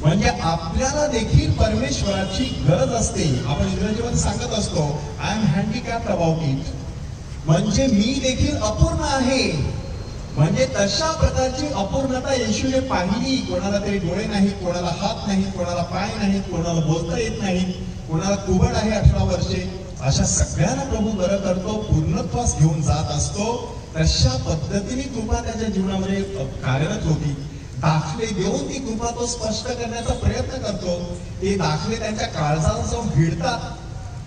म्हणजे आपल्याला देखील परमेश्वराची गरज असते. आपण इंग्रजीमध्ये सांगत असतो I am handicapped about it, म्हणजे मी देखील अपूर्ण आहे. म्हणजे तशा प्रकारची अपूर्णता येशूने पाहिली. कोणाला तरी डोळे नाहीत, कोणाला हात नाहीत, कोणाला पाय नाहीत, कोणाला बोलता येत नाही, कोणाला कुबड आहे 18 वर्षे, अशा सगळ्यांना प्रभू बरं करतो, पूर्णत्वास घेऊन जात असतो. तशा पद्धतीने कृपा त्याच्या जीवनामध्ये कार्यरत होती. दाखले देऊन ती कृपा तो स्पष्ट करण्याचा प्रयत्न करतो. ते दाखले त्यांच्या काळजाला जाऊन भिडतात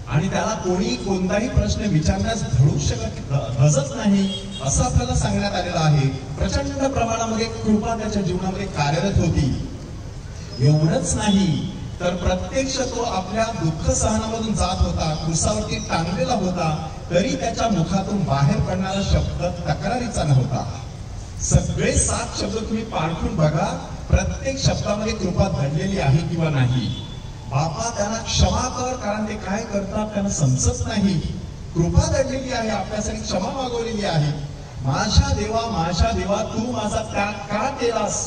आणि त्याला कोणी कोणताही प्रश्न विचारण्यास धजत नाही, असं आपल्याला सांगण्यात आलेलं आहे. प्रचंड प्रमाणामध्ये कृपा त्याच्या जीवनामध्ये कार्यरत होती. एवढंच नाही तर प्रत्यक्ष तो आपल्या दुःख सहनामधून जात होता, क्रूसावरती टांगलेला होता, तरी त्याच्या मुखातून बाहेर पडणारा शब्द तक्रारीचा नव्हता. सगळे 7 शब्द तुम्ही पारखून बघा, प्रत्येक शब्दामध्ये कृपा दडलेली आहे किंवा नाही. बापा त्यांना क्षमा कर, कारण ते काय करतात त्यांना समजत नाही. कृपा दडलेली आहे, आपल्यासाठी क्षमा मागवलेली आहे. माझ्या देवा तू माझा त्याग का केलास?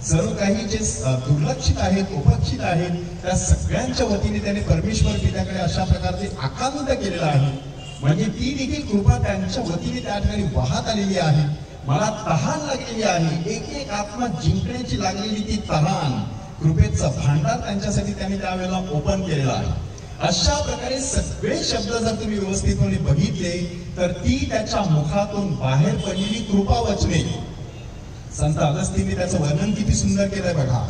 जणू काही जे दुर्लक्षित आहेत, उपक्षित आहेत, त्या सगळ्यांच्या वतीने त्याने परमेश्वर पित्याकडे अशा प्रकारचे आकांत केलेला आहे. म्हणजे ती देखील कृपा त्यांच्या वतीने त्या ठिकाणी वाहत आलेली आहे. मला तहान लागलेली आहे, एक एक आत्मा जिंकण्याची लागलेली ती तहान, कृपेचं भांडार त्यांच्यासाठी त्यांनी त्यावेळेला ओपन केलेला आहे. अशा प्रकारे सगळे शब्द जर तुम्ही व्यवस्थितपणे बघितले तर ती त्याच्या मुखातून बाहेर पडलेली कृपा वचने. संत अगस्तीने त्याचं वर्णन किती सुंदर केलंय बघा.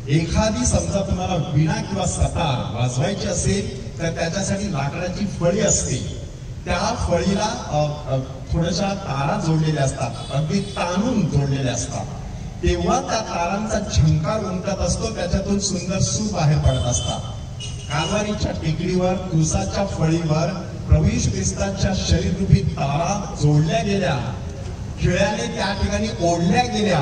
एखादी समजा तुम्हाला वीणा किंवा सतार वाजवायची असेल तर त्याच्यासाठी लाकडाची फळी असते. त्या फळीला थोड्याशा तारा जोडलेल्या असतात, अगदी ताणून जोडलेल्या असतात. तेव्हा त्या तारांचा झंकार उमटत असतो, त्याच्यातून सुंदर सूर बाहेर पडत असतात. कालवारीच्या टेकडीवर क्रूसाच्या फळीवर प्रभू येशू ख्रिस्ताच्या शरीररूपी तारा जोडल्या गेल्या, खिळ्याने त्या ठिकाणी ओढल्या गेल्या.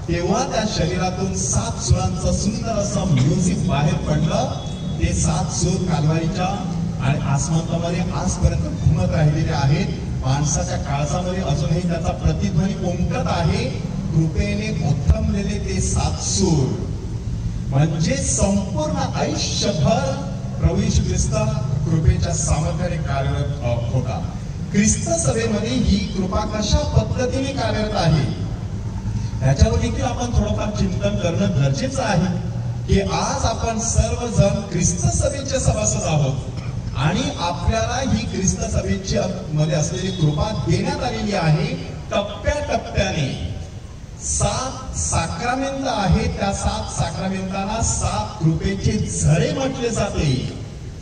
तेव्हा त्या शरीरातून 7 सुरांचं सुंदर असं म्युझिक बाहेर पडलं ते 7 सूर कालवारीच्या आणि आसमंतामध्ये आजपर्यंत घुमत राहिलेले आहेत. माणसाच्या काळजामध्ये अजूनही त्याचा प्रतिध्वनी उमटत आहे. कृपेने ओथंबलेले ते 7 सूर म्हणजे संपूर्ण आयुष्यभर प्रभू येशू ख्रिस्त कृपेच्या सामर्थ्याने कार्यरत होता. ख्रिस्त सभेमध्ये ही कृपा कशा पद्धतीने कार्यरत आहे त्याच्यावर देखील आपण थोडंफार चिंतन करणं गरजेचं आहे की आज आपण सर्वजण ख्रिस्त सभेचे सभासद आहोत आणि आपल्याला ही ख्रिस्त सभेच्या मध्ये असलेली कृपा देण्यात आलेली आहे. टप्प्याटप्प्याने 7 साक्रामेंट आहे. त्या 7 साक्रामेंटांना 7 कृपेचे झरे म्हटले जाते.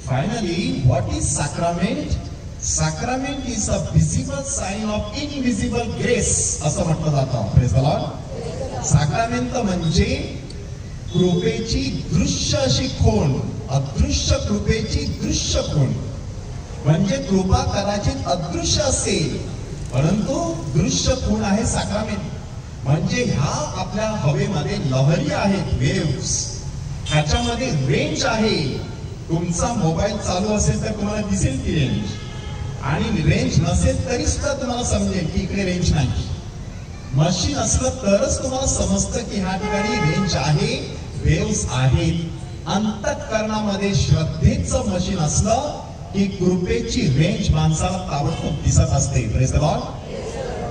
Finally what is sacrament? Sacrament is a visible sign of invisible grace असं म्हटलं जातं. Praise the Lord. साक्रामेंट म्हणजे कृपेची दृश्य अशी खूण, अदृश्य कृपेची दृश्य खूण. म्हणजे कृपा कदाचित अदृश्य असेल परंतु दृश्य खूण आहे साक्रामेंट. म्हणजे ह्या आपल्या हवेमध्ये लहरी आहेत, वेव्स. ह्याच्यामध्ये रेंज आहे. तुमचा मोबाईल चालू असेल तर तुम्हाला दिसेल ती रेंज आणि रेंज नसेल तरी सुद्धा तुम्हाला समजेल की इकडे रेंज नाही. मशीन असलं तरच तुम्हाला समजतं की ह्या ठिकाणी रेंज आहे, वेव्स आहेत. अंतःकरणामध्ये श्रद्धेचं मशीन असलं की कृपेची रेंज माणसाला ताबडतोब दिसत असते. Praise the Lord.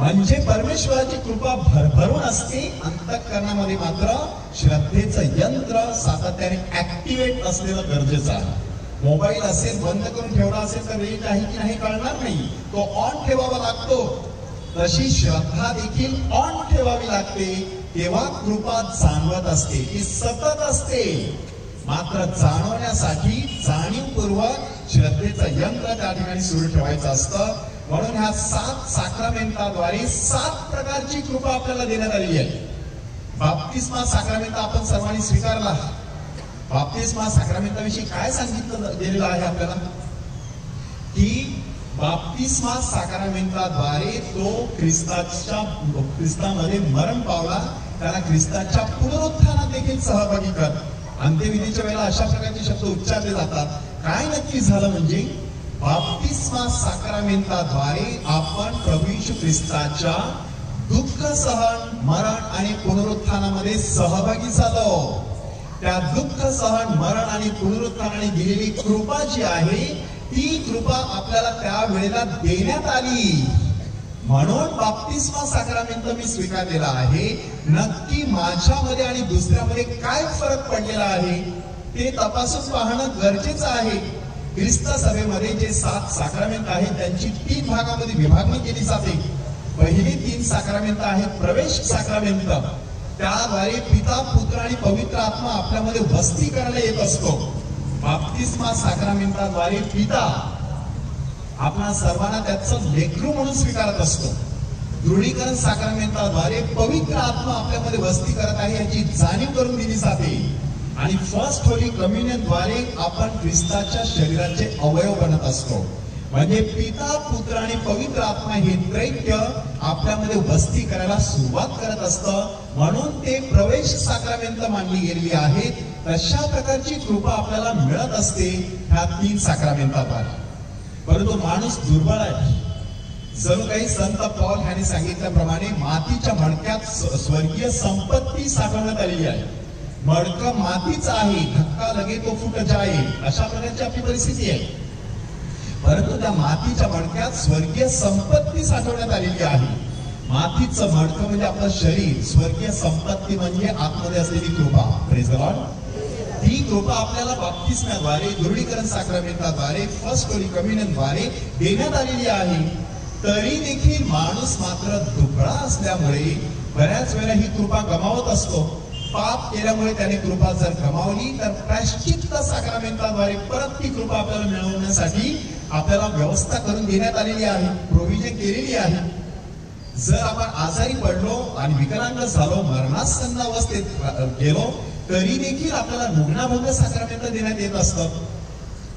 म्हणजे परमेश्वराची कृपा भरभरून असते. अंतःकरणामध्ये मात्र श्रद्धेचं यंत्र सातत्याने ऍक्टिव्हेट असलेलं गरजेचं आहे. मोबाईल असेल बंद करून ठेवला असेल तर रेंज आहे की नाही कळणार नाही. तो ऑन ठेवावा लागतो. तशी श्रद्धा देखील ऑन ठेवावी लागते. तेव्हा कृपा जाणवत असते, ती सतत असते. मात्र जाणवण्यासाठी जाणीवपूर्वक श्रद्धेचं यंत्र त्या ठिकाणी सुरू ठेवायचं असतं. म्हणून ह्या 7 साक्रामेंटाद्वारे 7 प्रकारची कृपा आपल्याला देण्यात आलेली आहे. बाप्तिस्मा साक्रामेंट आपण सर्वांनी स्वीकारला. बाप्तिस्मा साक्रामेंटाविषयी काय सांगितलं गेलेलं आहे आपल्याला की बाप्तिस्मा साक्रामेंटाद्वारे तो ख्रिस्तामध्ये मरण पावला. त्याला ख्रिस्ताच्या पुनरुत्थानात देखील सहभागी कर. अंत्यविधीच्या वेळेला अशा प्रकारचे शब्द उच्चारले जातात. काय नक्की झालं म्हणजे बाप्तिस्मा साक्रामेंटाद्वारे आपण प्रभू येशू ख्रिस्ताच्या दुःख सहन, मरण आणि पुनरुत्थानामध्ये सहभागी झालो. त्या दुःख सहन, मरण आणि पुनरुत्थानाने दिलेली कृपा जी आहे ती कृपा आपल्याला त्या वेळेला देण्यात आली. म्हणून बाप्तिस्मा साक्रामेंट मी स्वीकारलेला आहे. नक्की माझ्यामध्ये आणि दुसऱ्यामध्ये काय फरक पडलेला आहे ते तपासून पाहणं गरजेचं आहे. ख्रिस्त सभेमध्ये जे 7 साक्रामेंट आहेत त्यांची 3 भागामध्ये विभागणी केली जाते. पहिली 3 साक्रामेंट आहेत प्रवेश साक्रामेंट. त्याद्वारे पिता, पुत्र आणि पवित्र आत्मा आपल्यामध्ये वस्ती करायला येत असतो. बाप्तिस्मा साक्रामेंटाद्वारे पिता आपल्या सर्वांना त्याचं लेकरू म्हणून स्वीकारत असतो. दृढीकरण साक्रामेंटाद्वारे पवित्र आत्मा आपल्यामध्ये वस्ती करत आहे याची जाणीव करून दिली जाते. आणि फर्स्ट होली कम्युनियनद्वारे आपण ख्रिस्ताच्या शरीराचे अवयव बनत असतो. म्हणजे पिता, पुत्र आणि पवित्र आत्मा हे त्रैक्य आपल्यामध्ये वस्ती करायला सुरुवात करत असतं. म्हणून ते प्रवेश साक्रामेंट मानली गेलेली आहेत. तशा प्रकारची कृपा आपल्याला मिळत असते ह्या 3 साक्रामेंटाद्वारे. परंतु माणूस दुर्बळ आहे. जणू काही संत पौल यांनी सांगितल्याप्रमाणे मातीच्या मडक्यात स्वर्गीय संपत्ती साठवण्यात आलेली आहे. मडकं मातीच आहे, धक्का लगे तो फुट जाए, अशा प्रकारची आपली परिस्थिती आहे. परंतु त्या मातीच्या मडक्यात स्वर्गीय संपत्ती साठवण्यात आलेली आहे. मातीचं मडकं म्हणजे आपलं शरीर, स्वर्गीय संपत्ती म्हणजे आतमध्ये असलेली कृपा. Praise the Lord. ही कृपा आपल्याला बाप्तिस्म्याद्वारे, दृढीकरण साक्रामेंटाद्वारे, फर्स्ट होली कम्युनियनद्वारे देण्यात आलेली आहे. तरी देखील माणूस मात्र दुबळा असल्यामुळे बऱ्याच वेळा ही कृपा गमावत असतो. पाप केल्यामुळे त्याने कृपा जर गमावली तर प्रायश्चित्त साक्रामेंटाद्वारे परत ती कृपा आपल्याला मिळवण्यासाठी आपल्याला व्यवस्था करून देण्यात आलेली आहे, प्रोव्हिजन केलेली आहे. जर आपण आजारी पडलो आणि विकलांग झालो, मरणासन्न अवस्थेत गेलो तरी देखील आपल्याला रुग्णाभंग साक्रामेंट देण्यात येत असतं.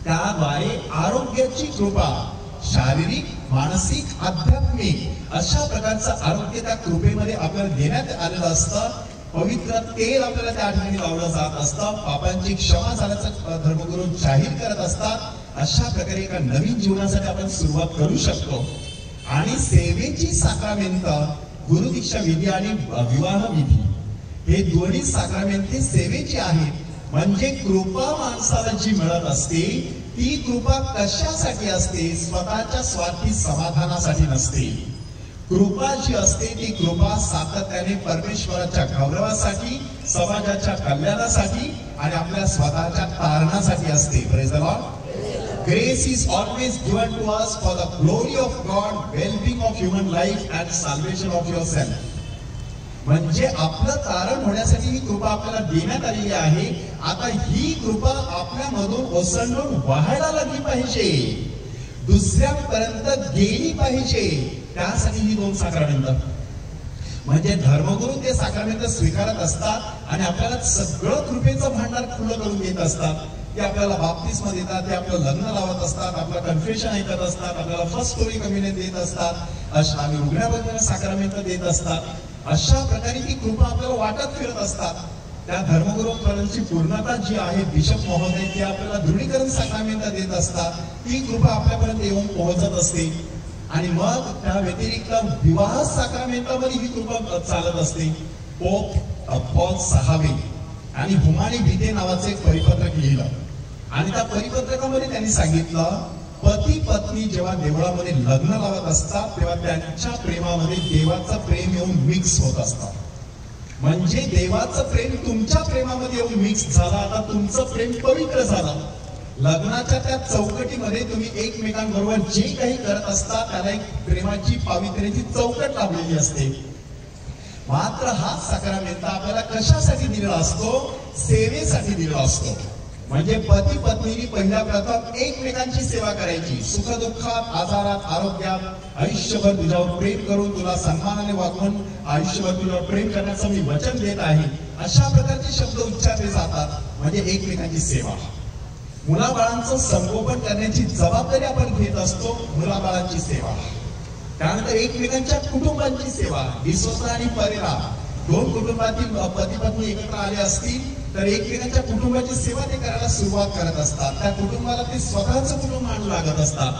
त्याद्वारे आरोग्याची कृपा, शारीरिक, मानसिक, आध्यात्मिक अशा प्रकारचं आरोग्य त्या कृपेमध्ये आपल्याला देण्यात आलेलं असतं. पवित्र तेल आपल्याला त्या ठिकाणी लावलं जात असतं, पापांची क्षमा झाल्याचं धर्मगुरू जाहीर करत असतात. अशा प्रकारे एका नवीन जीवनासाठी आपण सुरुवात करू शकतो. आणि सेवेची साक्रामेंत, गुरुदीक्षा विधी आणि विवाह विधी, हे दोन्ही साक्रामेंत सेवेची आहेत. म्हणजे कृपा माणसाला जी मिळत असते ती कृपा कशासाठी असते? स्वतःच्या स्वार्थी समाधानासाठी नसते. कृपा जी असते ती कृपा सातत्याने परमेश्वराच्या गौरवासाठी, समाजाच्या कल्याणासाठी आणि आपल्या स्वतःच्या तारणासाठी असते. Praise the Lord. Grace is always given to us for the glory of God, well-being of human life and salvation of yourself. म्हणजे आपलं तारण होण्यासाठी ही कृपा आपल्याला देण्यात आलेली आहे. आता ही कृपा आपल्यामधून ओसंडून वाहायला लागली पाहिजे, दुसऱ्यापर्यंत गेली पाहिजे. त्यासाठी ही दोन साक्रामेंत, म्हणजे धर्मगुरू ते साक्रामेंत स्वीकारत असतात आणि आपल्याला सगळं कृपेचं भांडार खुलं करून देत असतात. ते आपल्याला बाप्तिस्मा देतात, ते आपलं लग्न लावत असतात, आपलं कन्फेशन ऐकत असतात, आपल्याला फर्स्ट होली कम्युनियन देत असतात, आणि रुग्णाबद्दल साक्रामेंत देत असतात. अशा प्रकारे ती कृपा आपल्याला वाटत फिरत असतात. त्या धर्मगुरूंपर्यंतची पूर्णता जी आहे, बिशप महोदय ते आपल्याला दृढीकरण साक्रामेंत देत असतात. ती कृपा आपल्यापर्यंत येऊन पोहोचत असते. आणि मग त्या व्यतिरिक्त विवाह साक्रामेंतामध्ये ही कृपा चालत असते. पोप पॉल 6 आणि हुमानी विधे नावाचे एक परिपत्रक लिहिलं आणि त्या परिपत्रकामध्ये त्यांनी सांगितलं, पती पत्नी जेव्हा देवळामध्ये लग्न लावत असतात तेव्हा त्यांच्या प्रेमामध्ये देवाचं प्रेम येऊन मिक्स होत असतात. म्हणजे देवाचं प्रेम तुमच्या प्रेमामध्ये येऊन मिक्स झालं. आता तुमचं प्रेम पवित्र झालं. लग्नाच्या त्या चौकटीमध्ये तुम्ही एकमेकांबरोबर जे काही करत असता त्याला एक प्रेमाची, पावित्र्याची चौकट लावलेली असते. मात्र हा साक्रामेंत आपल्याला कशासाठी दिलेला असतो? सेवेसाठी दिलेला असतो. म्हणजे पती पत्नीने पहिल्या प्रथम एकमेकांची सेवा करायची. सुखदुःखात, आजारात, आरोग्यात आयुष्यभर तुझ्यावर प्रेम करून तुला सन्मानाने वागवून आयुष्यभर तुझ्यावर प्रेम करण्याचं मी वचन देत आहे. अशा प्रकारचे शब्द उच्चारले जातात. म्हणजे एकमेकांची सेवा. मुलाबाळांचं संगोपन करण्याची जबाबदारी आपण घेत असतो. मुलाबाळांची सेवा, त्यानंतर एकमेकांच्या कुटुंबांची सेवा. डिसोजा आणि परेरा दोन कुटुंबातील पती पत्नी एकत्र आले असतील तर एकमेकांच्या कुटुंबाची सेवा ते करायला सुरुवात करत असतात. त्या कुटुंबाला ते स्वतःचं कुटुंब मानू लागत असतात.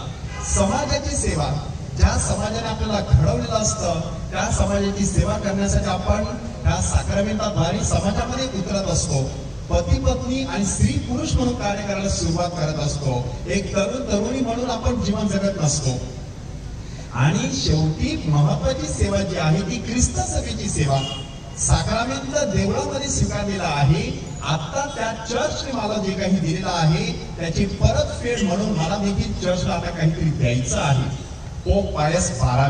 समाजाची सेवा, ज्या समाजाने आपल्याला घडवलेलं असतं त्या समाजाची सेवा करण्यासाठी आपण त्या साक्रामेंताद्वारे समाजामध्ये उतरत असतो. पती पत्नी आणि स्त्री पुरुष म्हणून कार्य करायला सुरुवात करत असतो. एक तरुण तरुणी म्हणून आपण जीवन जगत नसतो. आणि शेवटी महत्वाची सेवा जी आहे ती ख्रिस्त सभेची सेवा. साक्रामेंत देवळामध्ये स्वीकारलेला आहे. आता त्या चर्चने मला जे काही दिलेलं आहे त्याची परतफेड म्हणून मला देखील चर्चला आता काहीतरी द्यायचं आहे. पोप पायस 12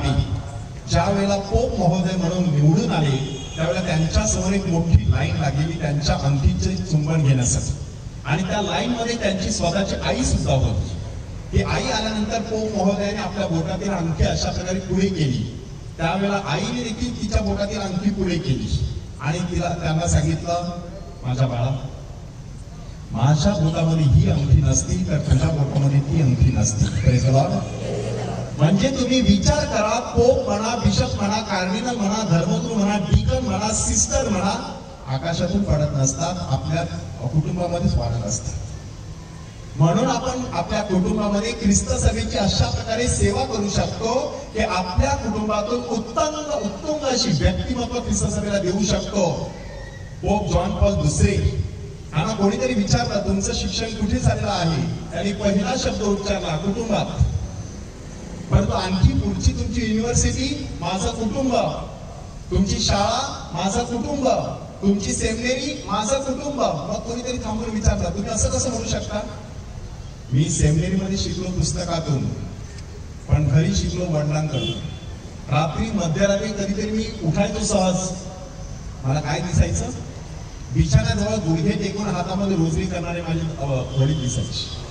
ज्या वेळेला पोप महोदय म्हणून निवडून आले त्यावेळेला त्यांच्या समोर एक मोठी लाईन लागलेली त्यांच्या अंगठीचे चुंबन घेण्यासाठी. आणि त्या लाईन मध्ये त्यांची स्वतःची आई सुद्धा होती. ती आई आल्यानंतर पोप महोदयाने आपल्या बोटातील अंगठी अशा प्रकारे पुढे केली. त्यावेळेला आईने देखील तिच्या बोटातील अंगठी पुढे केली आणि त्यांना सांगितलं, माझ्या बाळा, माझ्या बोटामध्ये ही अंगठी नसती तर तुझ्या बोटामध्ये ती अंगठी नसती. Praise the Lord. म्हणजे तुम्ही विचार करा, पोप म्हणा, बिशप म्हणा, कार्डिनल म्हणा, धर्मगुरू म्हणा, डीकन म्हणा, सिस्टर म्हणा, आकाशातून पडत नसतात, आपल्या कुटुंबामध्येच वाढत असतात. म्हणून आपण आपल्या कुटुंबामध्ये ख्रिस्त सभेची अशा प्रकारे सेवा करू शकतो की आपल्या कुटुंबातून उत्तम अशी व्यक्तिमत्व ख्रिस्त सभेला देऊ शकतो. पोप जॉन पॉल II यांना कोणीतरी विचारलं, तुमचं शिक्षण कुठे झालेलं आहे? त्यांनी पहिला शब्द उच्चारला, कुटुंबात. परंतु आणखी पुढची तुमची युनिव्हर्सिटी, माझं कुटुंब. तुमची शाळा, माझं कुटुंब. तुमची सेमिनरी, माझं कुटुंब. मग कोणीतरी थांबून विचारलं, तुम्ही असं कसं म्हणू शकता? मी सेमिनरी मध्ये शिकलो पुस्तकातून, पण घरी शिकलो वडिलांकडून. रात्री मध्यरात्री कधीतरी मी उठायचो सहज. मला काय दिसायचं? बिछाण्याजवळ गुडघे टेकून हातामध्ये रोजरी करणारे माझे वडील दिसायचे.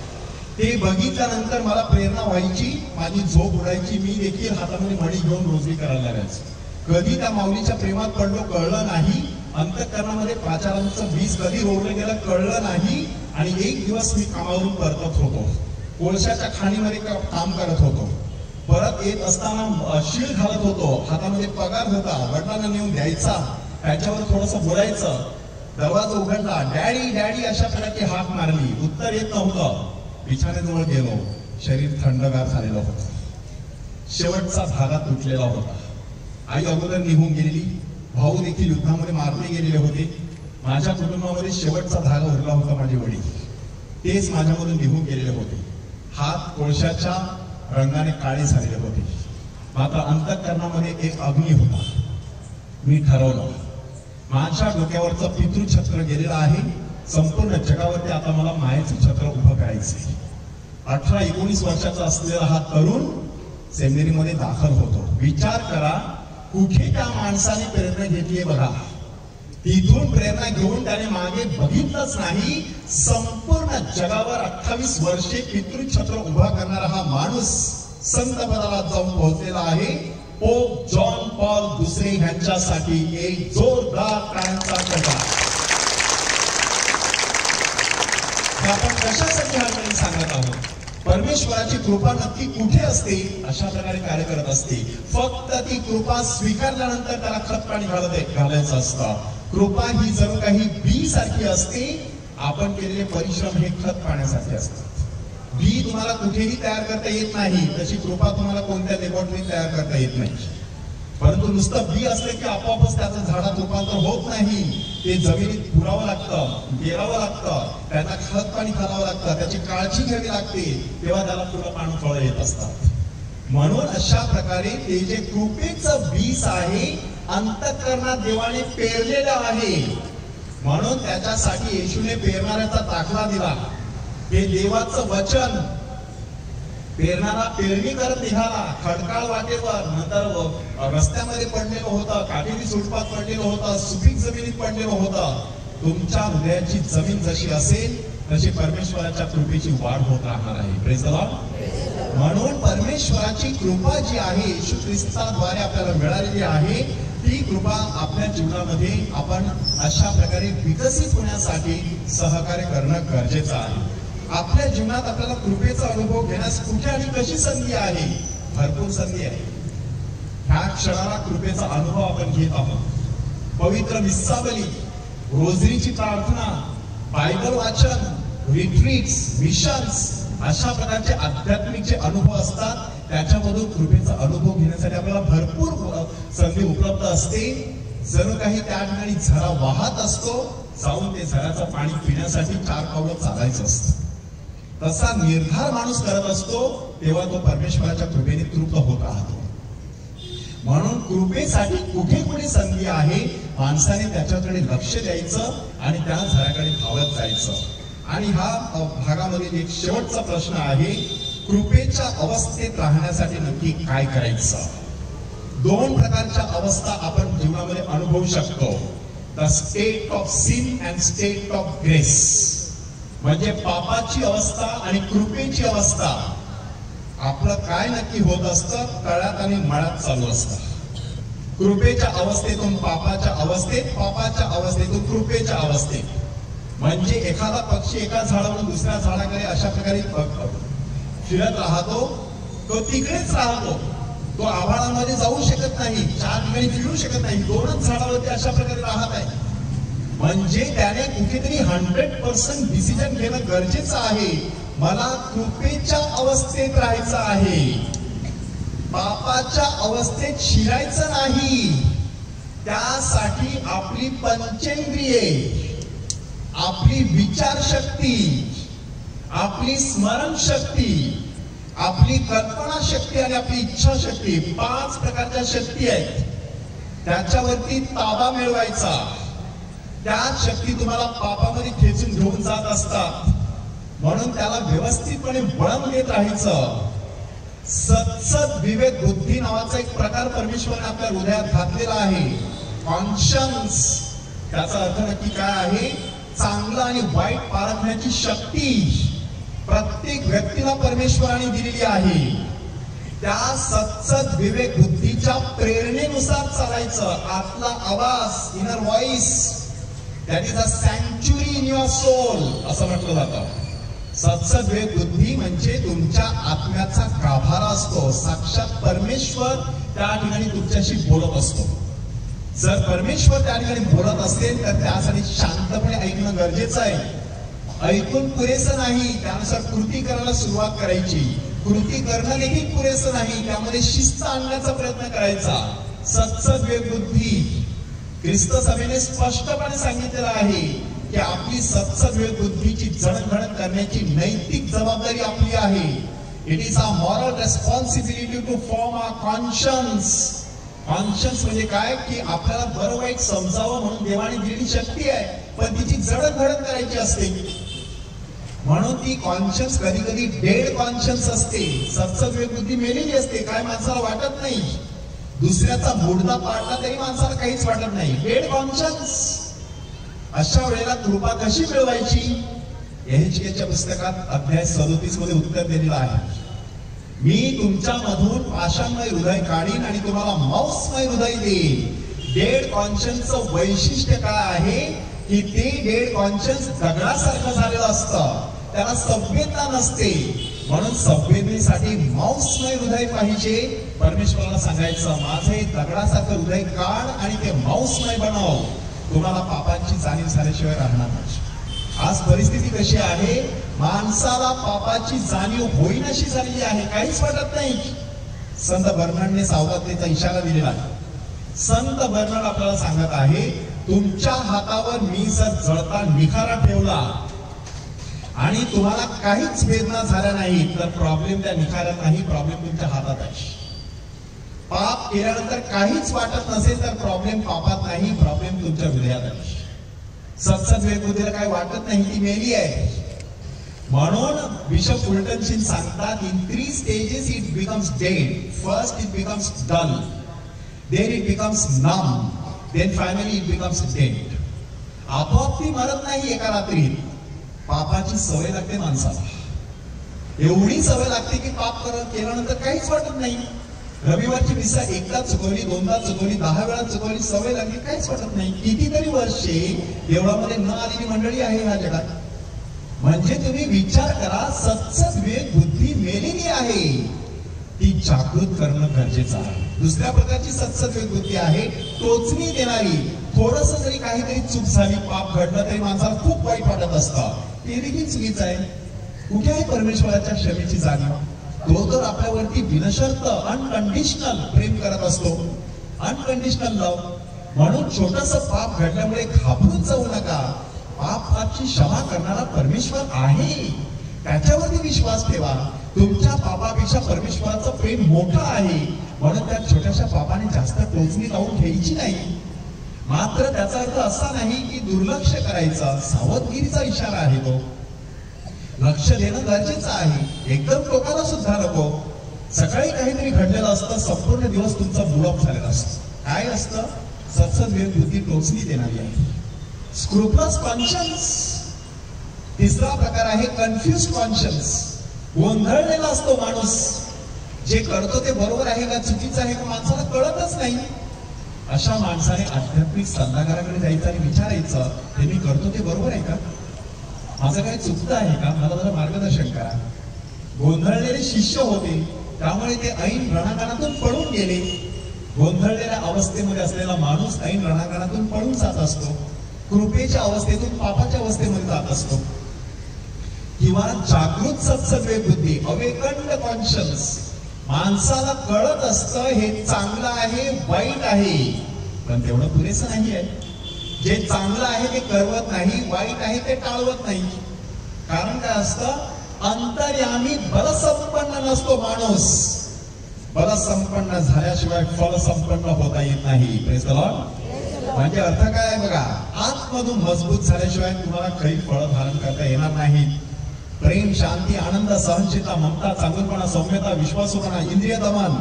ते बघितल्यानंतर मला प्रेरणा व्हायची, माझी झोप उडायची. मी देखील हातामध्ये मणी घेऊन रोजरी करायला लागायचो. कधी त्या माऊलीच्या प्रेमात पडलो कळलं नाही. अंतःकरणामध्ये प्राचारांचं बीज कधी रोवलं गेलं कळलं नाही. आणि एक दिवस मी कामावरून परतत होतो, कोळशाच्या खाणीमध्ये काम करत होतो. परत येत असताना शीळ घालत होतो, हातामध्ये पगार होता, वडिलांना नेऊन द्यायचा. त्याच्यावर थोडंसं बोलायचं. दरवाजा उघडला, डॅडी डॅडी अशा प्रकारची हाक मारली, उत्तर येत नव्हतं. बिछाण्याजवळ गेलो, शरीर थंडगार झालेलं होतं, शेवटचा धागा तुटलेला होता. आई अगोदर निघून गेलेली, भाऊ देखील युद्धामध्ये मारले गेलेले होते. माझ्या कुटुंबामध्ये शेवटचा धागा उरला होता माझे वडील, तेच माझ्यामधून निघून गेलेले होते. हात कोळशाच्या रंगाने काळे झालेले होते. मात्र अंतःकरणामध्ये एक अग्नी होता. मी ठरवलं, माझ्या डोक्यावरचं पितृछत्र गेलेलं आहे, संपूर्ण जगावरती आता मला मायेचं छत्र उभं करायचंय. 18-19 वर्षाचा असलेला हा तरुण सेमिनरीमध्ये दाखल होतो. विचार करा, कुठे त्या माणसाने प्रेरणा घेतली बघा. तिथून प्रेरणा घेऊन त्याने मागे बघितलंच नाही. संपूर्ण जगावर 28 वर्षे पितृछत्र उभा करणारा हा माणूस संत पदाला जाऊन पोहोचलेला आहे. पोप जॉन पॉल दुसरे यांच्यासाठी एक जोरदार टाळ्यांचा गजर. आपण कशासाठी हा काही सांगत आहोत? परमेश्वराची कृपा नक्की कुठे असते? अशा प्रकारे कार्य करत असते. फक्त ती कृपा स्वीकारल्यानंतर त्याला खत पाणी घालायचं असतं. कृपा ही जणू काही बी सारखी असते. आपण केलेले परिश्रम हे खत पाण्यासाठी असतात. बी तुम्हाला कुठेही तयार करता येत नाही, तशी कृपा तुम्हाला कोणत्या लॅबोरेटरीत तयार करता येत नाही. परंतु नुसतं बी असलं की आपोआपच त्याचं झाडात रूपांतर होत नाही. ते जमिनीत पुरावं लागतं, पेरावं लागतं, त्याला खत पाणी घालावं लागतं, त्याची काळजी घ्यावी लागते, तेव्हा त्याला फुलं पानं फळं येत असतात. म्हणून अशा प्रकारे ते जे कृपेचं बीज आहे, अंतःकरणात देवाने पेरलेलं आहे. म्हणून त्याच्यासाठी येशूने पेरणाऱ्याचा दाखला दिला. हे देवाचं वचन पेरणारा पेरणी करत निघाला. खडकाळ वाटेवर, नंतर रस्त्यामध्ये पडलेलं होतं, काटेरी सुटपात पडलेलं होतं, सुपीक जमिनीत पडलेलं होतं. तुमच्या हृदयाची जमीन जशी असेल तशी परमेश्वराच्या कृपेची वाढ होत राहणार आहे. Praise the Lord. म्हणून परमेश्वराची कृपा जी आहे, येशू ख्रिस्ताद्वारे आपल्याला मिळालेली आहे, ती कृपा आपल्या जीवनामध्ये आपण अशा प्रकारे विकसित होण्यासाठी सहकार्य करणं गरजेचं आहे. आपल्या जीवनात आपल्याला कृपेचा अनुभव घेण्यास कुठे आणि कशी संधी आहे? भरपूर संधी आहे. ह्या क्षणाला कृपेचा अनुभव आपण घेत आहोत. पवित्र विस्सावली, रोजरीची प्रार्थना, बायबल वाचन, रिट्रीट्स, मिशन्स, अशा प्रकारचे आध्यात्मिक जे अनुभव असतात, त्याच्यामधून कृपेचा अनुभव घेण्यासाठी आपल्याला भरपूर संधी उपलब्ध असते. जणू काही त्या ठिकाणी झरा वाहत असतो, जाऊन ते झऱ्याचं पाणी पिण्यासाठी 4 पावलं चालायचं असतं. तसा निर्धार माणूस करत असतो, तेव्हा तो परमेश्वराच्या कृपेने तृप्त होत राहतो. म्हणून कृपेसाठी कुठे कुठे संधी आहे, माणसाने त्याच्याकडे लक्ष द्यायचं आणि त्या झऱ्याकडे धावत जायचं. आणि हा भागामध्ये एक शेवटचा प्रश्न आहे, कृपेच्या अवस्थेत राहण्यासाठी नक्की काय करायचं? 2 प्रकारच्या अवस्था आपण जीवनामध्ये अनुभवू शकतो. The state of sin and state of grace. म्हणजे पापाची अवस्था आणि कृपेची अवस्था. आपलं काय नक्की होत असतं? तळ्यात आणि मळ्यात चालू असतं. कृपेच्या अवस्थेतून पापाच्या अवस्थेत, पापाच्या अवस्थेतून कृपेच्या अवस्थेत. म्हणजे एखादा पक्षी एका झाडावरून दुसऱ्या झाडाकडे अशा प्रकारे फिरत राहतो, तो तिकडेच राहतो. तो आभाळामध्ये जाऊ शकत नाही, 4 ठिकाणी फिरू शकत नाही, 2च झाडावरती अशा प्रकारे राहत आहे. म्हणजे त्याने कुठेतरी 100% डिसिजन घेणं गरजेचं आहे. मला कृपेच्या अवस्थेत राहायचं आहे, पापाच्या अवस्थेत शिरायचं नाही. त्यासाठी आपली पंचेंद्रिये, आपली विचारशक्ती, आपली स्मरणशक्ती, आपली कल्पना शक्ती आणि आपली इच्छाशक्ती, 5 प्रकारच्या शक्ती आहेत. त्याच्यावरती ताबा मिळवायचा. त्या शक्ती तुम्हाला पापामध्ये खेचून घेऊन जात असतात. म्हणून त्याला व्यवस्थितपणे वळण देत राहायचं. सत्सद विवेक बुद्धी नावाचा एक प्रकार परमेश्वराने आपल्या हृदयात घातलेला आहे. कॉन्शन्स, त्याचा अर्थ नक्की काय आहे? चांगलं आणि वाईट पारखण्याची शक्ती प्रत्येक व्यक्तीला परमेश्वराने दिलेली आहे. त्या सत्सद विवेक बुद्धीच्या प्रेरणेनुसार चालायचं. आतला आवाज, inner voice, that is a sanctuary in your soul असं म्हटलं जातं. सत्सद विवेक बुद्धी म्हणजे तुमच्या आत्म्याचा गाभारा असतो. साक्षात परमेश्वर त्या ठिकाणी तुमच्याशी बोलत असतो. जर परमेश्वर त्या ठिकाणी बोलत असेल तर त्यासाठी शांतपणे ऐकणं गरजेचं आहे. ऐकून पुरेसं नाही, त्यानुसार कृती करायला सुरुवात करायची. कृती करणं देखील पुरेसं नाही, त्यामध्ये शिस्त आणण्याचा प्रयत्न करायचा. सत्सद्विवेक बुद्धी, ख्रिस्त सभेने स्पष्टपणे सांगितलेलं आहे की आपली सत्सद्विवेक बुद्धीची जडणघडण करण्याची नैतिक जबाबदारी आपली आहे. It is a moral responsibility to form a conscience. Conscience म्हणजे काय की आपल्याला बरं वाईट समजावं म्हणून देवाने दिलेली शक्ती आहे, पण तिची जडणघडण करायची असते. म्हणून ती कॉन्शियन्स कधी कधी डेड कॉन्शियन्स असते. सत्सद्विवेक बुद्धी मेलेली असते, काय माणसाला वाटत नाही. दुसऱ्याचा मुडदा पाडला तरी माणसाला काहीच वाटत नाही, डेड कॉन्शियन्स. अशा वेळेला कृपा कशी मिळवायची? यहेजकेलच्या पुस्तकात अध्याय 37 मध्ये उत्तर दिलेलं आहे. मी तुमच्या मधून पाषाणमय हृदय काढीन आणि तुम्हाला मांसमय हृदय देईन. डेड कॉन्शियन्सचं वैशिष्ट्य काय आहे की ते डेड कॉन्शियन्स दगडासारखं झालेलं असतं, त्याला संवेदना नसते. म्हणून संवेदनेसाठी मांसमय हृदय पाहिजे. परमेश्वराला सांगायचं, माझं हे दगडासारखं हृदय काढ आणि ते मांसमय बनव. तुम्हाला पापांची जाणीव झाल्याशिवाय राहणार नाही. आज परिस्थिती कशी आहे, माणसाला पापाची जाणीव होईनाशी झालेली आहे, काहीच वाटत नाही. संत बर्नार्डने सावधानतेचा इशारा दिलेला आहे. संत बर्नार्ड आपल्याला सांगत आहे, तुमच्या हातावर मी जर जळता निखारा ठेवला आणि तुम्हाला काहीच वेदना झाल्या नाही तर प्रॉब्लेम त्या निखाऱ्यात नाही, प्रॉब्लेम तुमच्या हातात आहे. पाप केल्यानंतर काहीच वाटत नसेल तर प्रॉब्लेम पापात नाही, प्रॉब्लेम तुमच्या हृदयात आहे. सत्सद्विवेक बुद्धीला काही वाटत नाही, ती मेली आहे. म्हणून बिशप फुलटन सांगतात, in 3 stages it becomes dead. First it becomes dull, then it becomes numb, then finally it becomes dead. आपोआप ती मरत नाही एका रात्रीत. पापाची सवय लागते माणसाला, एवढी सवय लागते की पाप केल्यानंतर काहीच वाटत नाही. रविवारची मिसा एकदा चुकवली, 2दा चुकवली, 10 वेळा चुकवली, सवय लागली, काहीच वाटत नाही. कितीतरी वर्षे देवळामध्ये न आलेली मंडळी आहे ह्या जगात. म्हणजे तुम्ही विचार करा, सत्सद्विवेक बुद्धी मेलेली आहे, ती जागृत करणं गरजेचं आहे. दुसऱ्या प्रकारची सत्सद्विवेक बुद्धी आहे, टोचणी देणारी. थोडस जरी काहीतरी चूक झाली, पाप घडलं तरी माणसाला खूप वाईट वाटत असतं, ते देखील चुकीचं आहे. कुठे आहे परमेश्वराच्या क्षमेची जाणीव? तो तर आपल्यावरती बिनशर्त अनकंडिशनल प्रेम करत असतो, अनकंडिशनल लव. म्हणून छोटस पाप घडल्यामुळे घाबरून जाऊ नका. पापाची क्षमा करणारा परमेश्वर आहे, त्याच्यावरती विश्वास ठेवा. तुमच्या पापापेक्षा परमेश्वराचं प्रेम मोठं आहे. म्हणून त्या छोट्याशा पापाने जास्त टोचणी लावून घ्यायची नाही. मात्र त्याचा अर्थ असा नाही की दुर्लक्ष करायचं, सावधगिरीचा इशारा आहे तो. लक्ष देणं गरजेचं आहे, एकदम टोकाला सुद्धा नको. सकाळी काहीतरी घडलेलं असतं, संपूर्ण दिवस तुमचा मूड ऑफ झालेला असतो. काय असतं? सत्सद्विवेक बुद्धी टोचणी देणारी आहे. स्क्रुपलस कॉन्शियन्स. तिसरा प्रकार आहे कन्फ्युज कॉन्शियन्स. गोंधळलेला असतो माणूस, जे करतो ते बरोबर आहे का चुकीचं आहे का माणसाला कळतच नाही. अशा माणसाने आध्यात्मिक सल्लागाराकडे जायचं आणि विचारायचं, हे मी करतो ते बरोबर आहे का, माझं काही चुकतं आहे का, मला जरा मार्गदर्शन करा. गोंधळलेले शिष्य होते, त्यामुळे ते ऐन रणांगणातून पळून गेले. गोंधळलेल्या अवस्थेमध्ये असलेला माणूस ऐन रणांगणातून पळून जात असतो, कृपेच्या अवस्थेतून पापाच्या अवस्थेमध्ये जात असतो. किंवा जागृत सत्सद्विवेक बुद्धी, अवेकंड कॉन्शियन्स. माणसाला कळत असतं हे चांगलं आहे, वाईट आहे, पण तेवढं पुरेसं नाही आहे. जे चांगलं आहे ते करवत नाही, वाईट आहे ते टाळवत नाही. कारण काय असतं? अंतर्यामी बलसंपन्न नसतो माणूस. बलसंपन्न झाल्याशिवाय फलसंपन्न होता येत नाही. Praise the Lord. म्हणजे अर्थ काय आहे बघा, आतमधून मजबूत झाल्याशिवाय तुम्हाला काही फळ धारण करता येणार नाहीत. प्रेम, शांती, आनंद, सहनशीलता, ममता, चांगुलपणा, सौम्यता, विश्वासूपणा, इंद्रिय दमन,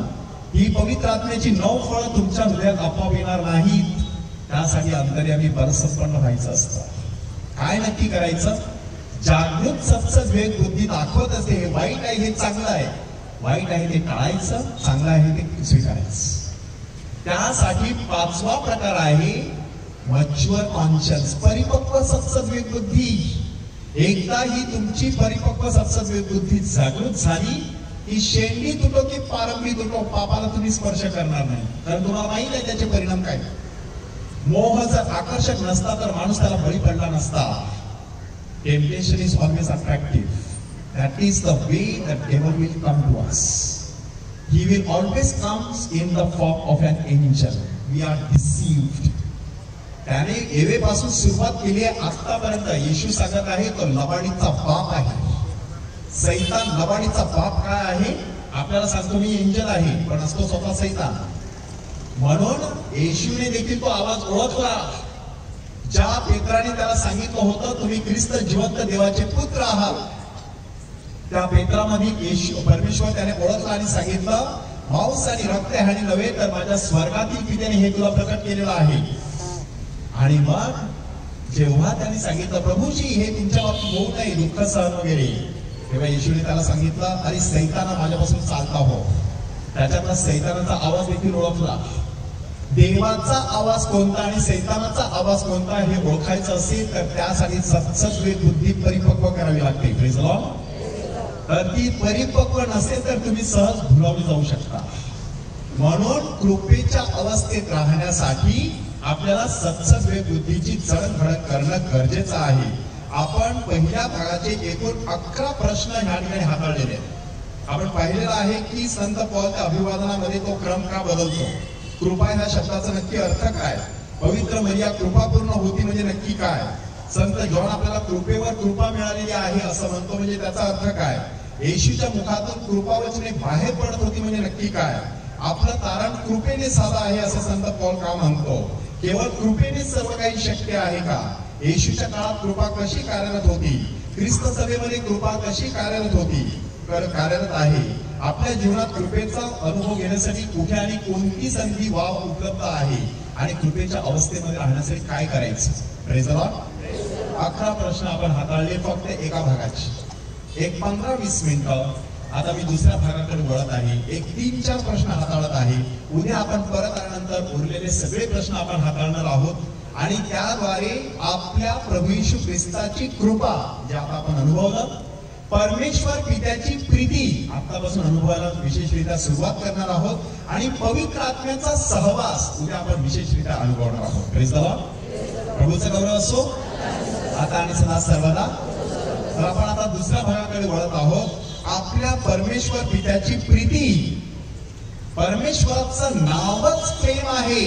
ही पवित्र आत्म्याची 9 फळं तुमच्या हृदयात आपोआप येणार नाहीत. त्यासाठी अंतर्यामी बलसंपन्न व्हायचं असतं. काय नक्की करायचं? जागृत सत्सद्विवेक बुद्धी दाखवत असते हे वाईट आहे, हे चांगलं आहे, वाईट आहे ते टाळायचं, चांगलं आहे ते स्वीकारायचं. त्यासाठी 5वा प्रकार आहे मॅच्युअर कॉन्शियन्स, परिपक्व सत्सद्विवेक बुद्धी. एकदा ही तुमची परिपक्व सत्सद्विवेक बुद्धी जागृत झाली की शेंडी तुटो की पारंबी तुटो, पापाला तुम्ही स्पर्श करणार नाही, कारण तुम्हाला माहित आहे त्याचे परिणाम काय. मोह जर आकर्षक नसता तर माणूस त्याला बळी पडला नसता. Temptation is always attractive. That is the way that devil will come to us. He will always comes in the form of an angel. We are deceived. त्याने एवेपासून सुरुवात केली आहे आतापर्यंत. येशू सांगत आहे तो लबाडीचा बाप आहे. सैतान लबाडीचा बाप काय आहे आपल्याला सांगतो. मी एंजल आहे पण असतो स्वतः सैतान. म्हणून येशूने देखील तो आवाज ओळखला. ज्या पेत्राने त्याला सांगितलं होतं तुम्ही ख्रिस्त जिवंत देवाचे पुत्र आहात, त्या पेत्रामध्ये येशू परमेश्वर त्याने ओळखला आणि सांगितलं मांस आणि रक्त ह्याने नव्हे तर माझ्या स्वर्गातील पित्याने हे तुला प्रकट केलेलं आहे. आणि मग जेव्हा त्यांनी सांगितलं प्रभूजी हे तुमच्या बाबतीत होऊ नये दुःख सहन वगैरे, तेव्हा येशूने त्याला सांगितलं अरे सैताना माझ्यापासून चालता हो. त्याच्यातला सैतानाचा आवाज देखील ओळखला. देवाचा आवाज कोणता आणि सैतानाचा आवाज कोणता हे ओळखायचं असेल तर त्यासाठी सत्सद्विवेक बुद्धी परिपक्व करावी लागते. Praise Lord. तर ती परिपक्व नसेल तर तुम्ही सहज भुलावली जाऊ शकता. म्हणून कृपेच्या अवस्थेत राहण्यासाठी आपल्याला सत्सद्विवेक बुद्धीची जडणघडण करणं गरजेचं आहे. आपण पहिल्या भागाचे एकूण 11 प्रश्न ह्या ठिकाणी हाताळलेले आहेत. आपण पाहिलेलं आहे की संत पौलच्या अभिवादनामध्ये तो क्रम का बदलतो. कृपा या शब्दाचा नक्की अर्थ काय. पवित्र मरिया कृपापूर्ण होती म्हणजे नक्की काय. संत जॉन आपल्याला कृपेवर कृपा मिळालेली आहे असं म्हणतो म्हणजे त्याचा अर्थ काय. येशूच्या मुखातून कृपावचने बाहेर पडत होती म्हणजे नक्की काय. आपलं तारण कृपेने साधा आहे असं संत पौल का म्हणतो. केवळ कृपेने सर्व काही शक्य आहे का. येशूच्या काळात कृपा कशी कार्यरत होती. ख्रिस्त सभेमध्ये कृपा कशी कार्यरत होती कार्यरत आहे. आपल्या जीवनात कृपेचा अनुभव घेण्यासाठी कुठे आणि कोणती संधी वाव उपलब्ध आहे आणि कृपेच्या अवस्थेमध्ये राहण्यासाठी काय करायचं. Praise the Lord. 11 प्रश्न आपण हाताळले फक्त एका भागाची. एक 15-20 मिनिटं. आता मी दुसऱ्या भागाकडे वळत आहे. एक 3-4 प्रश्न हाताळत आहे. उद्या आपण परत आल्यानंतर उरलेले सगळे प्रश्न आपण हाताळणार आहोत आणि त्याद्वारे आपल्या प्रभू येशू ख्रिस्ताची कृपा जे आता आपण अनुभवलं, परमेश्वर पित्याची प्रीती आतापासून अनुभवायला विशेषरित्या सुरुवात करणार आहोत आणि पवित्र आत्म्याचा सहवास उद्या आपण विशेषरित्या अनुभवणार आहोत. Praise the Lord. प्रभूचा गौरव असो आता आणि सदा सर्वदा. तर आपण आता दुसऱ्या भागाकडे वळत आहोत. आपल्या परमेश्वर पित्याची प्रीती. परमेश्वराचं नावच प्रेम आहे.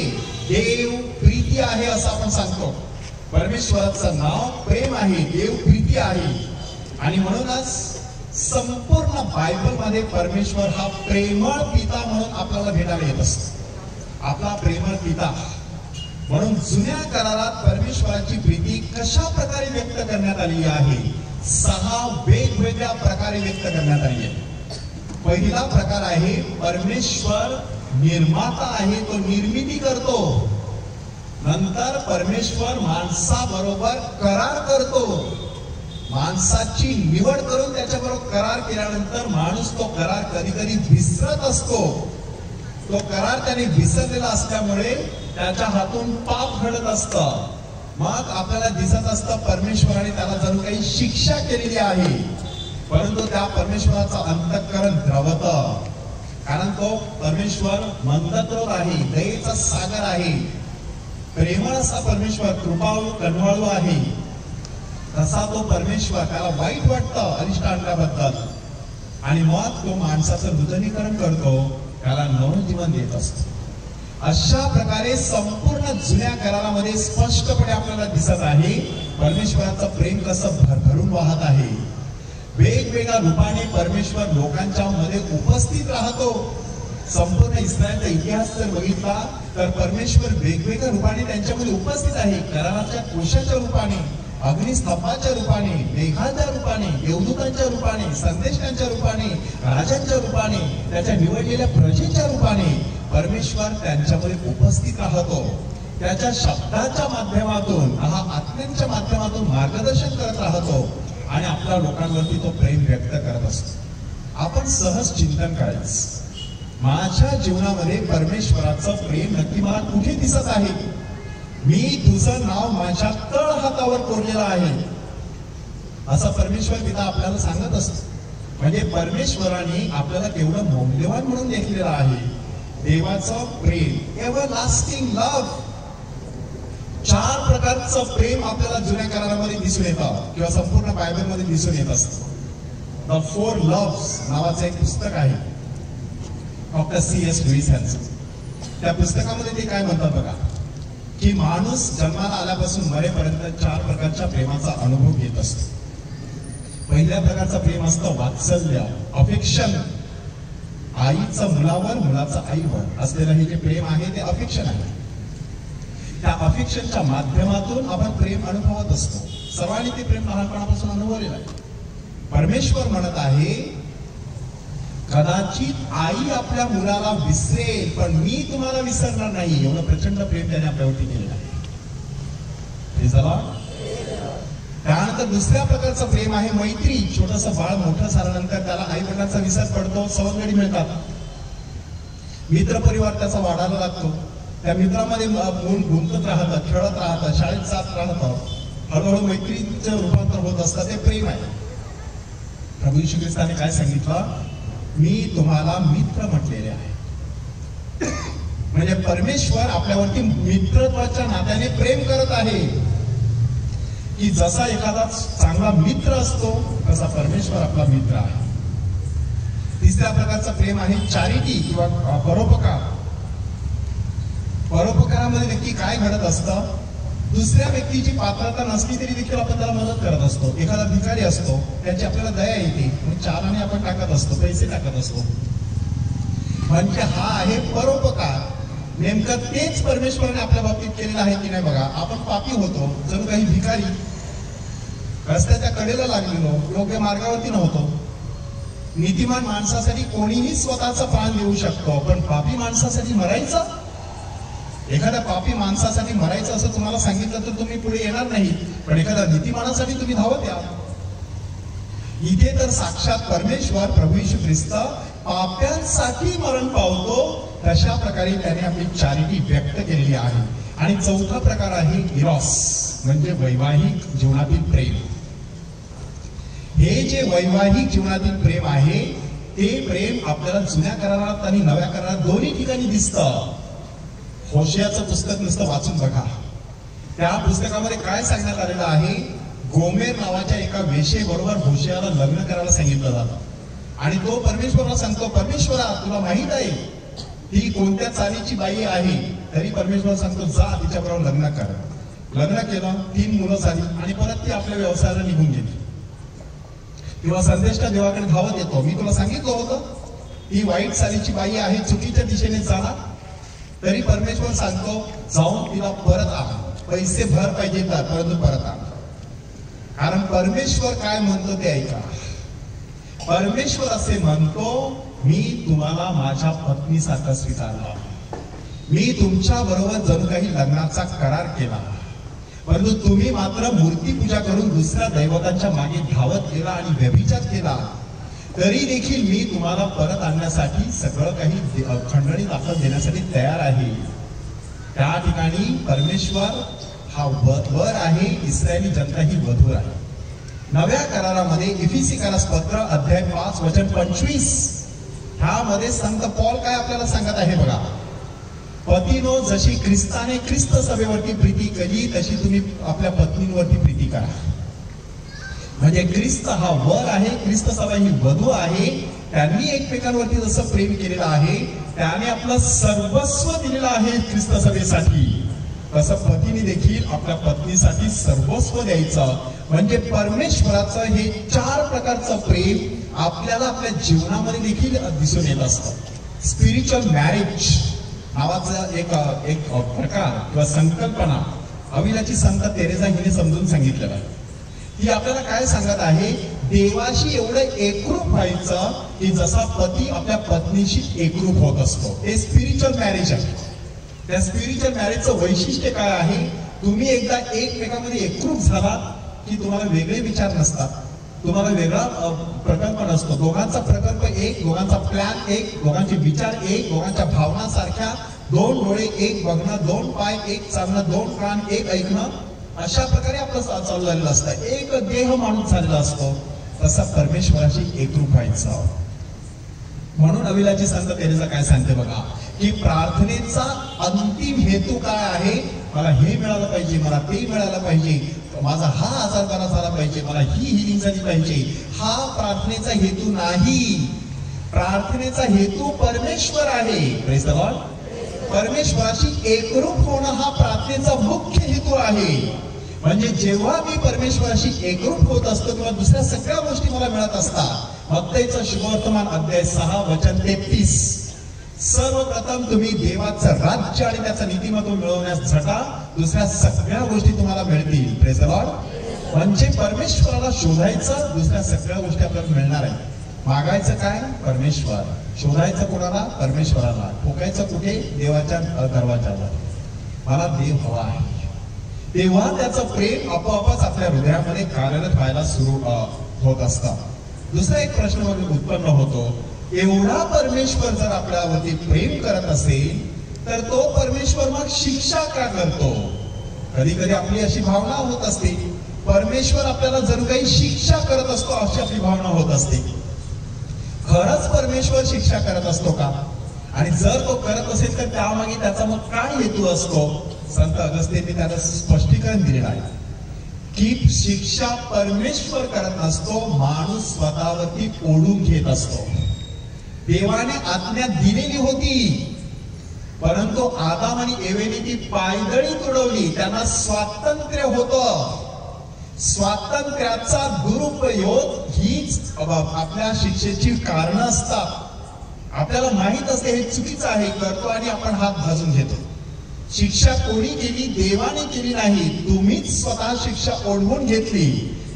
देव प्रीती आहे असं आपण सांगतो. परमेश्वराचं नाव प्रेम आहे. देव प्रीती आहे. आणि म्हणूनच संपूर्ण बायबल मध्ये परमेश्वर हा प्रेमळ पिता म्हणून आपल्याला भेटायला येत असतो. आपला प्रेमळ पिता म्हणून जुन्या करारात परमेश्वराची प्रीती कशा प्रकारे व्यक्त करण्यात आली आहे. 6 वेगवेगळ्या प्रकारे व्यक्त करण्यात आली आहे. पहिला प्रकार आहे परमेश्वर निर्माता आहे, तो निर्मिती करतो. नंतर परमेश्वर माणसाबरोबर करार करतो. माणसाची निवड करून त्याच्याबरोबर करार केल्यानंतर माणूस तो करार कधी कधी विसरत असतो. तो करार त्याने विसरलेला असल्यामुळे त्याच्या हातून पाप घडत असतं. मग आपल्याला दिसत असतं परमेश्वराने त्याला जणू काही शिक्षा केलेली आहे. परंतु त्या परमेश्वराचं अंतःकरण द्रवतं. कारण तो परमेश्वर मंदक्रोध आहे, दयेचा सागर आहे. प्रेमळ असा परमेश्वर कृपाळू करुणाळू आहे. तसा तो परमेश्वर त्याला वाईट वाटतं अनिष्ट आणल्याबद्दल आणि मग तो माणसाचं नूतनीकरण करतो, त्याला नवं जीवन देत असतो. अशा प्रकारे संपूर्ण जुन्या करारामध्ये स्पष्टपणे आपल्याला दिसत आहे परमेश्वराचं प्रेम कसं भरभरून वाहत आहे. वेगवेगळ्या रूपाने परमेश्वर लोकांच्या मध्ये उपस्थित राहतो. संपूर्ण इस्रायलचा इतिहास जर बघितला तर परमेश्वर वेगवेगळ्या रूपाने त्यांच्यामध्ये उपस्थित आहे. कराराच्या कोशाच्या रूपाने, अग्निस्तंभाच्या रूपाने, मेघाच्या रूपाने, देवदूतांच्या रूपाने, संदेशांच्या रूपाने, राजांच्या रूपाने, त्याच्या निवडलेल्या प्रजेच्या रूपाने परमेश्वर त्यांच्यामध्ये उपस्थित राहतो. त्याच्या शब्दाच्या माध्यमातून, आत्म्यांच्या माध्यमातून मार्गदर्शन करत राहतो आणि आपल्या लोकांवरती तो प्रेम व्यक्त करत असतो. आपण सहज चिंतन करायचं, माझ्या जीवनामध्ये परमेश्वराचं प्रेम नक्की मला कुठे दिसत आहे. मी तुझं नाव माझ्या तळ हातावर कोरलेलं आहे असं परमेश्वर पिता आपल्याला सांगत असतो. म्हणजे परमेश्वराने आपल्याला केवढं मौल्यवान म्हणून देखलेलं आहे. देवाचं प्रेम, एव्हरलास्टिंग लव्ह. 4 प्रकारचं प्रेम आपल्याला जुन्या करारामध्ये दिसून येतं किंवा संपूर्ण बायबलमध्ये दिसून येत असतं. द 4 लव्स नावाचं एक पुस्तक आहे डॉक्टर C.S. लुईस यांचं. त्या पुस्तकामध्ये ते काय म्हणतात बघा, की माणूस जन्माला आल्यापासून मरेपर्यंत 4 प्रकारच्या प्रेमाचा अनुभव घेत असतो. पहिल्या प्रकारचं प्रेम असतं वात्सल्य, अफेक्शन. आईचं मुलावर, मुलाचं आईवर असलेलं हे जे प्रेम आहे ते अफेक्शन आहे. त्या अफेक्शनच्या माध्यमातून आपण प्रेम अनुभवत असतो. सर्वांनी ते प्रेम लहानपणापासून अनुभवलेलं आहे. परमेश्वर म्हणत आहे, कदाचित आई आपल्या मुलाला विसरेल पण मी तुम्हाला विसरणार नाही. एवढं प्रचंड प्रेम त्याने आपल्यावरती केलेलं आहे. त्यानंतर दुसऱ्या प्रकारचं प्रेम आहे मैत्री. छोटंसं बाळ मोठं झाल्यानंतर त्याला आई वडिलांचा विसर पडतो, सवंगडी मिळतात, मित्र परिवार त्याचा वाढायला लागतो. त्या मित्रामध्ये गुंतत राहतं, खेळत राहतं, शाळेत जात राहतं, हळूहळू मैत्रीचं रूपांतर होत असतं. ते प्रेम आहे. प्रभू येशू ख्रिस्ताने काय सांगितलं, मी तुम्हाला मित्र म्हटलेले आहे. म्हणजे परमेश्वर आपल्यावरती मित्रत्वाच्या नात्याने प्रेम करत आहे. की जसा एखादा चांगला मित्र असतो तसा परमेश्वर आपला मित्र आहे. तिसऱ्या प्रकारचं प्रेम आहे चॅरिटी किंवा परोपकार. परोपकारामध्ये नक्की काय घडत असतं, दुसऱ्या व्यक्तीची पात्रता नसली तरी देखील आपण त्याला मदत करत असतो. एखादा भिकारी असतो, त्याची आपल्याला दया येते, मग चाराने आपण टाकत असतो, पैसे टाकत असतो. म्हणजे हा आहे परोपकार. नेमकं तेच परमेश्वराने आपल्या बाबतीत केलेलं आहे की नाही बघा. आपण पापी होतो, जणू काही भिकारी, रस्त्याच्या कडेला लागलेलो, योग्य मार्गावरती नव्हतो. नीतिमान माणसासाठी कोणीही स्वतःचा प्राण देऊ शकतो, पण पापी माणसासाठी मरायचं. एखाद्या पापी माणसासाठी मरायचं असं तुम्हाला सांगितलं तर तुम्ही पुढे येणार नाही, पण एखाद्या नीतिमानासाठी तुम्ही धावत या. इथे तर साक्षात परमेश्वर प्रभू येशू ख्रिस्त पाप्यांसाठी मरण पावतो. तशा प्रकारे त्याने आपली चॅरिटी व्यक्त केलेली आहे. आणि चौथा प्रकार आहे इरॉस, म्हणजे वैवाहिक जीवनातील प्रेम. हे जे वैवाहिक जीवनातील प्रेम आहे ते प्रेम आपल्याला जुन्या करारात आणि नव्या करारात दोन्ही ठिकाणी दिसतं. होशियाचं पुस्तक नुसतं वाचून बघा. त्या पुस्तकामध्ये काय सांगण्यात आलेलं आहे, गोमेर नावाच्या एका वेश्येबरोबर होशियाला लग्न करायला सांगितलं जातं. आणि तो परमेश्वराला सांगतो, परमेश्वरा तुला माहित आहे ती कोणत्या चालीची बाई आहे, तरी परमेश्वर सांगतो जा तिच्याबरोबर लग्न कर. लग्न केलं, 3 मुलं झाली आणि परत ती आपल्या व्यवसायाला निघून गेली. किंवा संदेष्टा देवाकडे धावत येतो, मी तुला सांगितलं होतं ती वाईट चालीची बाई आहे, चुकीच्या दिशेने जाणार. तरी परमेश्वर सांगतो जाऊन तिला परत आण, पैसे भर पाहिजे तर परंतु परत आण. कारण परमेश्वर काय म्हणतो ते ऐका. परमेश्वर असे म्हणतो, मी तुम्हाला माझ्या पत्नीसारखं स्वीकारलं, मी तुमच्या बरोबर जणू काही लग्नाचा करार केला, परंतु तुम्ही मात्र मूर्ती पूजा करून दुसऱ्या दैवतांच्या मागे धावत गेला आणि व्यभिचार केला. तरी देखील मी तुम्हाला परत आणण्यासाठी सगळं काही खंडणी दाखल देण्यासाठी तयार आहे. त्या ठिकाणी परमेश्वर हा वर आहे, इस्रायली जनता ही वधूर आहे. नव्या करारामध्ये इफिसिकरास पत्र अध्याय 5 वचन 25 ह्यामध्ये संत पॉल काय आपल्याला सांगत आहे बघा, पतीनो जशी ख्रिस्ताने ख्रिस्त सभेवरती प्रीती केली तशी तुम्ही आपल्या पत्नींवरती प्रीती करा. म्हणजे ख्रिस्त हा वर आहे, ख्रिस्त सभा ही वधू आहे. त्यांनी एकमेकांवरती जसं प्रेम केलेलं आहे, त्याने आपलं सर्वस्व दिलेलं आहे ख्रिस्त सभेसाठी, तसं पतीने देखील आपल्या पत्नीसाठी सर्वस्व द्यायचं. म्हणजे परमेश्वराचं हे 4 प्रकारचं प्रेम आपल्याला आपल्या जीवनामध्ये देखील दिसून येत असतं. स्पिरिच्युअल मॅरेज नावाचा एक प्रकार किंवा संकल्पना अविलाची संत तेरेसा हिने समजून सांगितलेलं आहे. ती आपल्याला काय सांगत आहे, देवाशी एवढं एकरूप व्हायचं की जसा पती आपल्या पत्नीशी एकरूप होत असतो. ते स्पिरिच्युअल मॅरेज आहे. त्या स्पिरिच्युअल मॅरेजचं वैशिष्ट्य काय आहे, तुम्ही एकदा एकमेकांमध्ये एकरूप झालात की तुम्हाला वेगळे विचार नसतात, तुम्हाला वेगळा प्रकल्प नसतो. दोघांचा प्रकल्प एक, दोघांचा प्लॅन एक, दोघांचे विचार एक, दोघांच्या भावना सारख्या, 2 डोळे एक बघणं, 2 पाय एक चालणं, 2 कान एक ऐकणं, अशा प्रकारे आपलं चाललेलं असतं. एक देह माणूस झालेला असतो. तसा परमेश्वराशी एकरूप व्हायचं. म्हणून अविलाची संत तेरेसा काय सांगते बघा, की प्रार्थनेचा अंतिम हेतू काय आहे, मला हे मिळालं पाहिजे, मला ते मिळालं पाहिजे, माझा हा आजार बरा झाला पाहिजे, मला ही हिलिंग झाली पाहिजे. हा प्रार्थनेचा हेतू नाही. प्रार्थनेचा हेतू परमेश्वर आहे. Praise the Lord. परमेश्वराशी एकरूप होणं हा प्रार्थनेचा मुख्य हेतू आहे. म्हणजे जेव्हा मी परमेश्वराशी एकरूप होत असतो तेव्हा दुसऱ्या सगळ्या गोष्टी मला मिळत असतात. मत्तेचं शुभवर्तमान अध्याय 6 वचन 33. सर्वप्रथम तुम्ही देवाचं राज्य आणि त्याचं नीतिमत्व मिळवण्यास झटा, दुसऱ्या सगळ्या गोष्टी तुम्हाला मिळतील. Praise the Lord. म्हणजे परमेश्वराला शोधायचं, दुसऱ्या सगळ्या गोष्टी आपल्याला मिळणार आहेत. मागायचं काय? परमेश्वर. शोधायचं कोणाला? परमेश्वराला. ठोकायचं कुठे? देवाच्या दरवाजाला. मला देव हवा आहे. तेव्हा त्याचं प्रेम आपोआपच आपल्या हृदयामध्ये कार्यरत व्हायला सुरू होत असतं. दुसरा एक प्रश्न उत्पन्न होतो, एवढा परमेश्वर जर आपल्यावरती प्रेम करत असेल तर तो परमेश्वर मग शिक्षा का करतो? कधी कधी आपली अशी भावना होत असते, परमेश्वर आपल्याला जर काही शिक्षा करत असतो अशी आपली भावना होत असते. खरंच परमेश्वर शिक्षा करत असतो का? आणि जर तो करत असेल तर त्यामागे त्याचा मग काय हेतू असतो? संत अगस्तींनी त्याला स्पष्टीकरण दिलेलं आहे की शिक्षा परमेश्वर करत नसतो, माणूस स्वतःवरती ओढून घेत असतो. देवाने आज्ञा दिलेली होती, परंतु आदाम आणि एवेने ती पायदळी तुडवली. त्यांना स्वातंत्र्य होतं. स्वातंत्र्याचा दुरुपयोग हीच आपल्या शिक्षेची कारण असतात. आपल्याला माहित असते हे चुकीचं आहे, करतो आणि आपण हात भाजून घेतो. शिक्षा कोणी केली? देवाने केली नाही, तुम्हीच स्वतः शिक्षा ओढवून घेतली.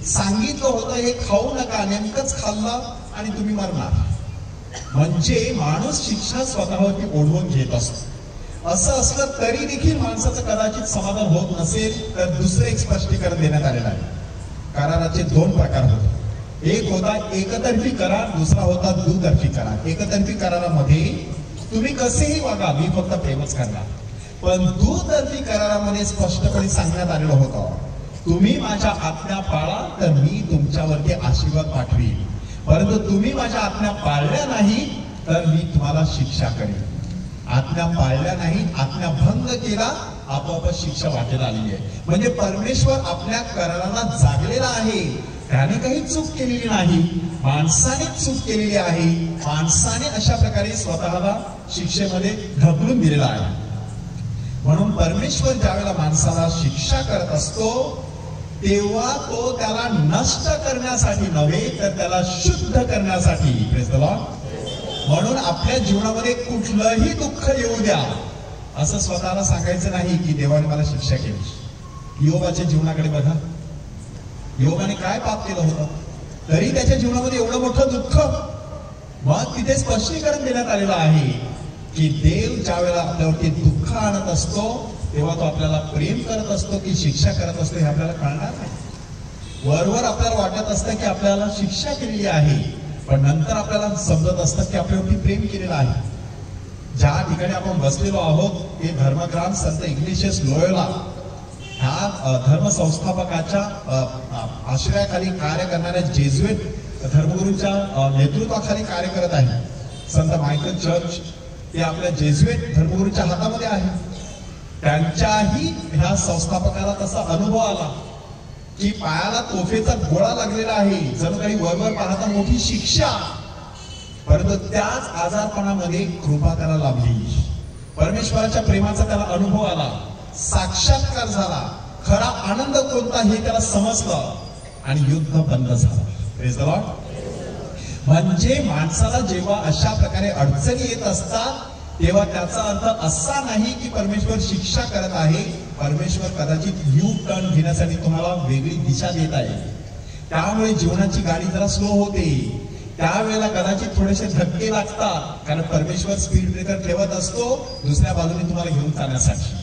सांगितलं होतं हे खाऊ नका, नेमकंच खाल्लं आणि तुम्ही मरणार. म्हणजे माणूस शिक्षा स्वतःवरती ओढवून घेत असतो. असं असलं तरी देखील माणसाचं कदाचित समाधान होत नसेल तर दुसरं एक स्पष्टीकरण देण्यात आलेलं आहे. कराराचे 2 प्रकार होते. एक होता एकतर्फी करार, दुसरा होता दुतर्फी करार. एकतर्फी करारामध्ये तुम्ही कसेही वागा, मी फक्त प्रेमच करणार. पण दुतर्फी करारामध्ये स्पष्टपणे सांगण्यात आलेलं होतं, तुम्ही माझ्या आज्ञा पाळा तर मी तुमच्यावरती आशीर्वाद पाठवीन, परंतु तुम्ही माझ्या आज्ञा पाळल्या नाही तर मी तुम्हाला शिक्षा करेन. आज्ञा पाळल्या नाही, आज्ञा भंग केला, आपोआप शिक्षा वाटेला आलेली आहे. म्हणजे परमेश्वर आपल्या कराराला जागलेला आहे. त्याने काही चूक केलेली नाही, माणसाने चूक केलेली आहे. माणसाने अशा प्रकारे स्वतःला शिक्षेमध्ये ढकलून दिलेला आहे. म्हणून परमेश्वर ज्यावेळेला माणसाला शिक्षा करत असतो तेव्हा तो त्याला नष्ट करण्यासाठी नव्हे तर त्याला शुद्ध करण्यासाठी. Praise the Lord. म्हणून आपल्या जीवनामध्ये कुठलंही दुःख येऊ द्या असं स्वतःला सांगायचं नाही की देवाने मला शिक्षा केली. योबाच्या जीवनाकडे बघा, योगाने काय पाप केलं होतं तरी त्याच्या जीवनामध्ये एवढं मोठं दुःख. मग तिथे स्पष्टीकरण देण्यात आलेलं आहे की देव ज्या वेळेला आपल्यावरती दुःख आणत असतो तेव्हा तो आपल्याला प्रेम करत असतो की शिक्षा करत असतो हे आपल्याला कळणार नाही. वरवर आपल्याला वाटत असतं की आपल्याला शिक्षा केलेली आहे, पण नंतर आपल्याला समजत असतं की आपल्यावरती प्रेम केलेलं आहे. ज्या ठिकाणी आपण बसलेलो आहोत ते धर्मग्राम संत इग्नाशियस लोयोला ह्या धर्म संस्थापकाच्या आश्रयाखाली कार्य करणाऱ्या जेजुएट धर्मगुरूंच्या नेतृत्वाखाली कार्य करत आहे. संत मायकल चर्च ते आपल्या जेजुएट धर्मगुरूंच्या हातामध्ये आहे. त्यांच्याही ह्या संस्थापकाला तसा अनुभव आला की पायाला तोफेचा गोळा लागलेला आहे, जणू काही वरवर पाहता मोठी शिक्षा, परंतु त्याच आजारपणामध्ये कृपा त्याला लाभली. परमेश्वराच्या प्रेमाचा त्याला अनुभव आला, साक्षात्कार झाला, खरा आनंद कोणता हे त्याला समजलं आणि युद्ध बंद झालं. Praise the Lord. म्हणजे माणसाला जेव्हा अशा प्रकारे अडचणी येत असतात तेव्हा त्याचा अर्थ असा नाही की परमेश्वर शिक्षा करत आहे. परमेश्वर कदाचित यू टर्न घेण्यासाठी तुम्हाला वेगळी दिशा देत आहे. त्यामुळे जीवनाची गाडी जरा स्लो होते, त्यावेळेला कदाचित थोडेसे धक्के लागतात, कारण परमेश्वर स्पीड ब्रेकर ठेवत असतो दुसऱ्या बाजूने तुम्हाला घेऊन जाण्यासाठी.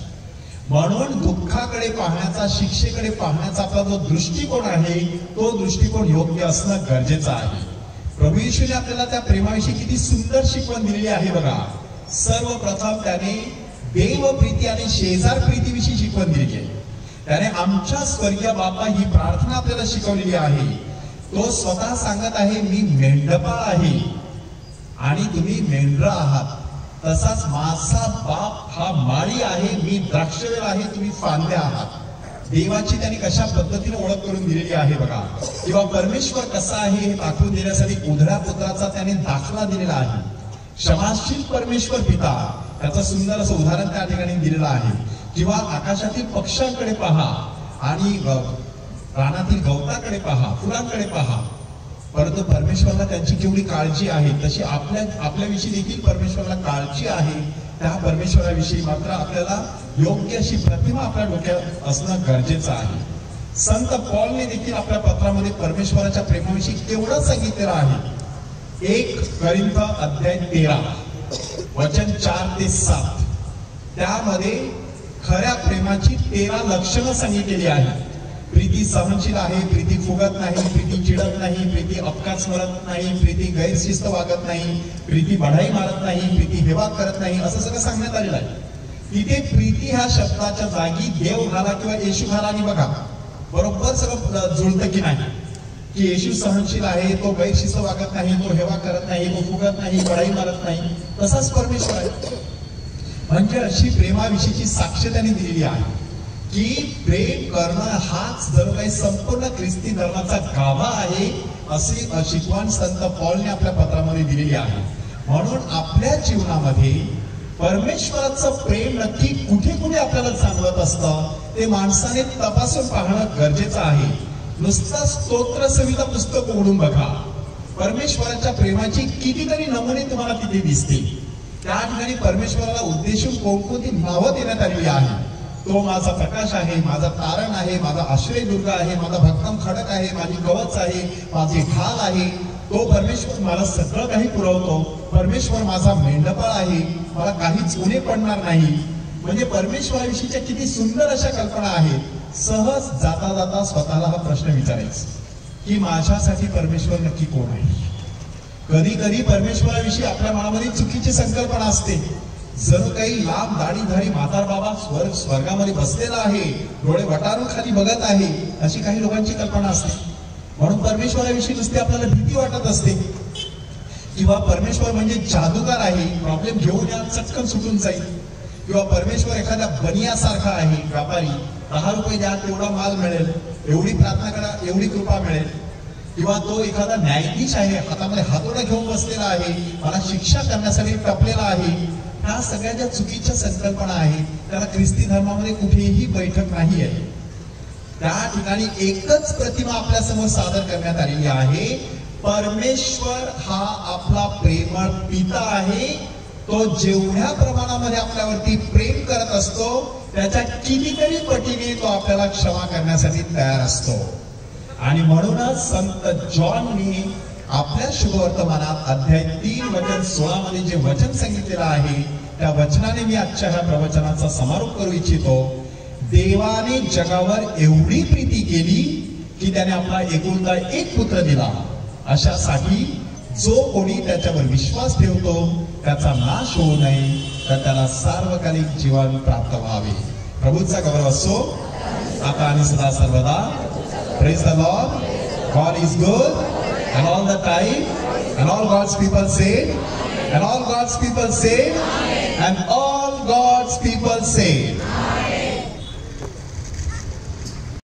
म्हणून दुःखाकडे पाहण्याचा, शिक्षेकडे पाहण्याचा आपला जो दृष्टिकोन आहे तो दृष्टिकोन योग्य असणं गरजेचं आहे. प्रभू येशूने आपल्याला त्या प्रेमाविषयी किती सुंदर शिकवण दिलेली आहे बघा. सर्वप्रथम त्याने देव प्रीती आणि शेजार प्रीतीविषयी शिकवण दिली आहे. त्याने आमच्या स्वर्गीय बापा ही प्रार्थना आपल्याला शिकवलेली आहे. तो स्वतः सांगत आहे, मी मेंढपाळ आहे आणि तुम्ही मेंढरं आहात. तसाच माझा बाप हा माळी आहे, मी द्राक्षवेल आहे, तुम्ही फांद्या आहात. देवाची त्यांनी कशा पद्धतीने ओळख करून दिलेली आहे बघा. किंवा परमेश्वर कसा आहे हे दाखवून देण्यासाठी उधळ्या पुत्राचा त्याने दाखला दिलेला आहे. क्षमाशील परमेश्वर पिता त्याचं सुंदर असं उदाहरण त्या ठिकाणी दिलेलं आहे. किंवा आकाशातील पक्ष्यांकडे पहा आणि रानातील गवताकडे पहा, फुलांकडे पहा. परंतु परमेश्वराला त्यांची केवढी काळजी आहे, तशी आपल्याविषयी देखील परमेश्वराला काळजी आहे. त्या परमेश्वराविषयी मात्र आपल्याला योग्य अशी प्रतिमा आपल्या डोक्यात असणं गरजेचं आहे. संत पॉलने देखील आपल्या पत्रामध्ये परमेश्वराच्या प्रेमाविषयी केवढं सांगितलेलं आहे. 1 करिंथ अध्याय 13 वचन 4 ते 7 त्यामध्ये खऱ्या प्रेमाची 13 लक्षणं सांगितलेली आहेत. प्रीती सहनशील आहे, प्रीती फुगत नाही, प्रीती चिडत नाही, प्रीती अपघात स्मरत नाही, प्रीती गैरशिस्त वागत नाही, प्रीती बढाई मारत नाही, प्रीती हेवा करत नाही, असं सगळं सांगण्यात आलेलं आहे. तिथे प्रीती ह्या शब्दाच्या जागी देव घाला किंवा येशू घाला आणि बघा बरोबर सगळं जुळतं की नाही. की येशू सहनशील आहे, तो गैरशिस्त वागत नाही, तो हेवा करत नाही, तो फुगत नाही, बढाई मारत नाही, तसाच परमेश्वर आहे. म्हणजे अशी प्रेमाविषयीची साक्ष त्यांनी दिलेली आहे की प्रेम करणं हाच जर काही संपूर्ण ख्रिस्ती धर्माचा गाभा आहे, अशी शिकवण संत पॉलने आपल्या पत्रामध्ये दिलेली आहे. म्हणून आपल्या जीवनामध्ये परमेश्वराचं प्रेम नक्की कुठे कुठे आपल्याला जाणवत असतं ते माणसाने तपासून पाहणं गरजेचं आहे. नुसतं स्तोत्र संहिता पुस्तक उघडून बघा, परमेश्वराच्या प्रेमाची कितीतरी नमुने तुम्हाला तिथे दिसतील. त्या ठिकाणी परमेश्वराला उद्देशून कोणकोणती नावं देण्यात आलेली आहे. तो माझा प्रकाश आहे, माझा तारण आहे, माझा आश्रयदुर्ग आहे, माझा भक्कम खडक आहे, माझी कवच आहे, माझी ढाल आहे. तो परमेश्वर मला सगळं काही पुरवतो. परमेश्वर माझा मेंढपाळ आहे, मला काहीच उणे पडणार नाही. म्हणजे परमेश्वराविषयीच्या किती सुंदर अशा कल्पना आहेत. सहज जाता जाता स्वतःला हा प्रश्न विचारायचा की माझ्यासाठी परमेश्वर नक्की कोण आहे. कधी कधी परमेश्वराविषयी आपल्या मनामध्ये चुकीची संकल्पना असते. जणू काही लांब दाढीधारी म्हातार बाबा स्वर्गामध्ये बसलेला आहे, डोळे वटारून खाली बघत आहे, अशी काही लोकांची कल्पना असते. म्हणून परमेश्वराविषयी नुसती आपल्याला भीती वाटत असते. किंवा परमेश्वर म्हणजे जादूगार आहे, प्रॉब्लेम घेऊन या चटकन सुटून जाईल. किंवा परमेश्वर एखाद्या बनियासारखा आहे, व्यापारी 10 रुपये द्या तेवढा माल मिळेल, एवढी प्रार्थना करा एवढी कृपा मिळेल. किंवा तो एखादा न्यायाधीश आहे, हातामध्ये हातोडा घेऊन बसलेला आहे, मला शिक्षा करण्यासाठी टपलेला आहे. ह्या सगळ्या ज्या चुकीच्या संकल्पना आहेत त्याला ख्रिस्ती धर्मामध्ये कुठेही बैठक नाही आहे. त्या ठिकाणी एकच प्रतिमा आपल्या समोर सादर करण्यात आलेली आहे. परमेश्वर हा आपला प्रेमळ पिता आहे. तो जेवढ्या प्रमाणामध्ये आपल्यावरती प्रेम करत असतो त्याच्या कितीतरी पटीने तो आपल्याला क्षमा करण्यासाठी तयार असतो. आणि म्हणूनच संत जॉननी आपल्या शुभवर्तमानात अध्याय 3 वचन 16 मध्ये जे वचन सांगितलेलं आहे त्या वचनाने मी आजच्या ह्या प्रवचनाचा समारोप करू इच्छितो. देवाने जगावर एवढी प्रीती केली की त्याने आपला एकुलता एक पुत्र दिला, अशासाठी जो कोणी त्याच्यावर विश्वास ठेवतो त्याचा नाश होऊ नये तर त्याला सार्वकालिक जीवन प्राप्त व्हावे. प्रभूचा गौरव असो आता आणि सदा सर्वदा. Praise the Lord. God is good and all the time, and all God's people say, and all God's people say, and all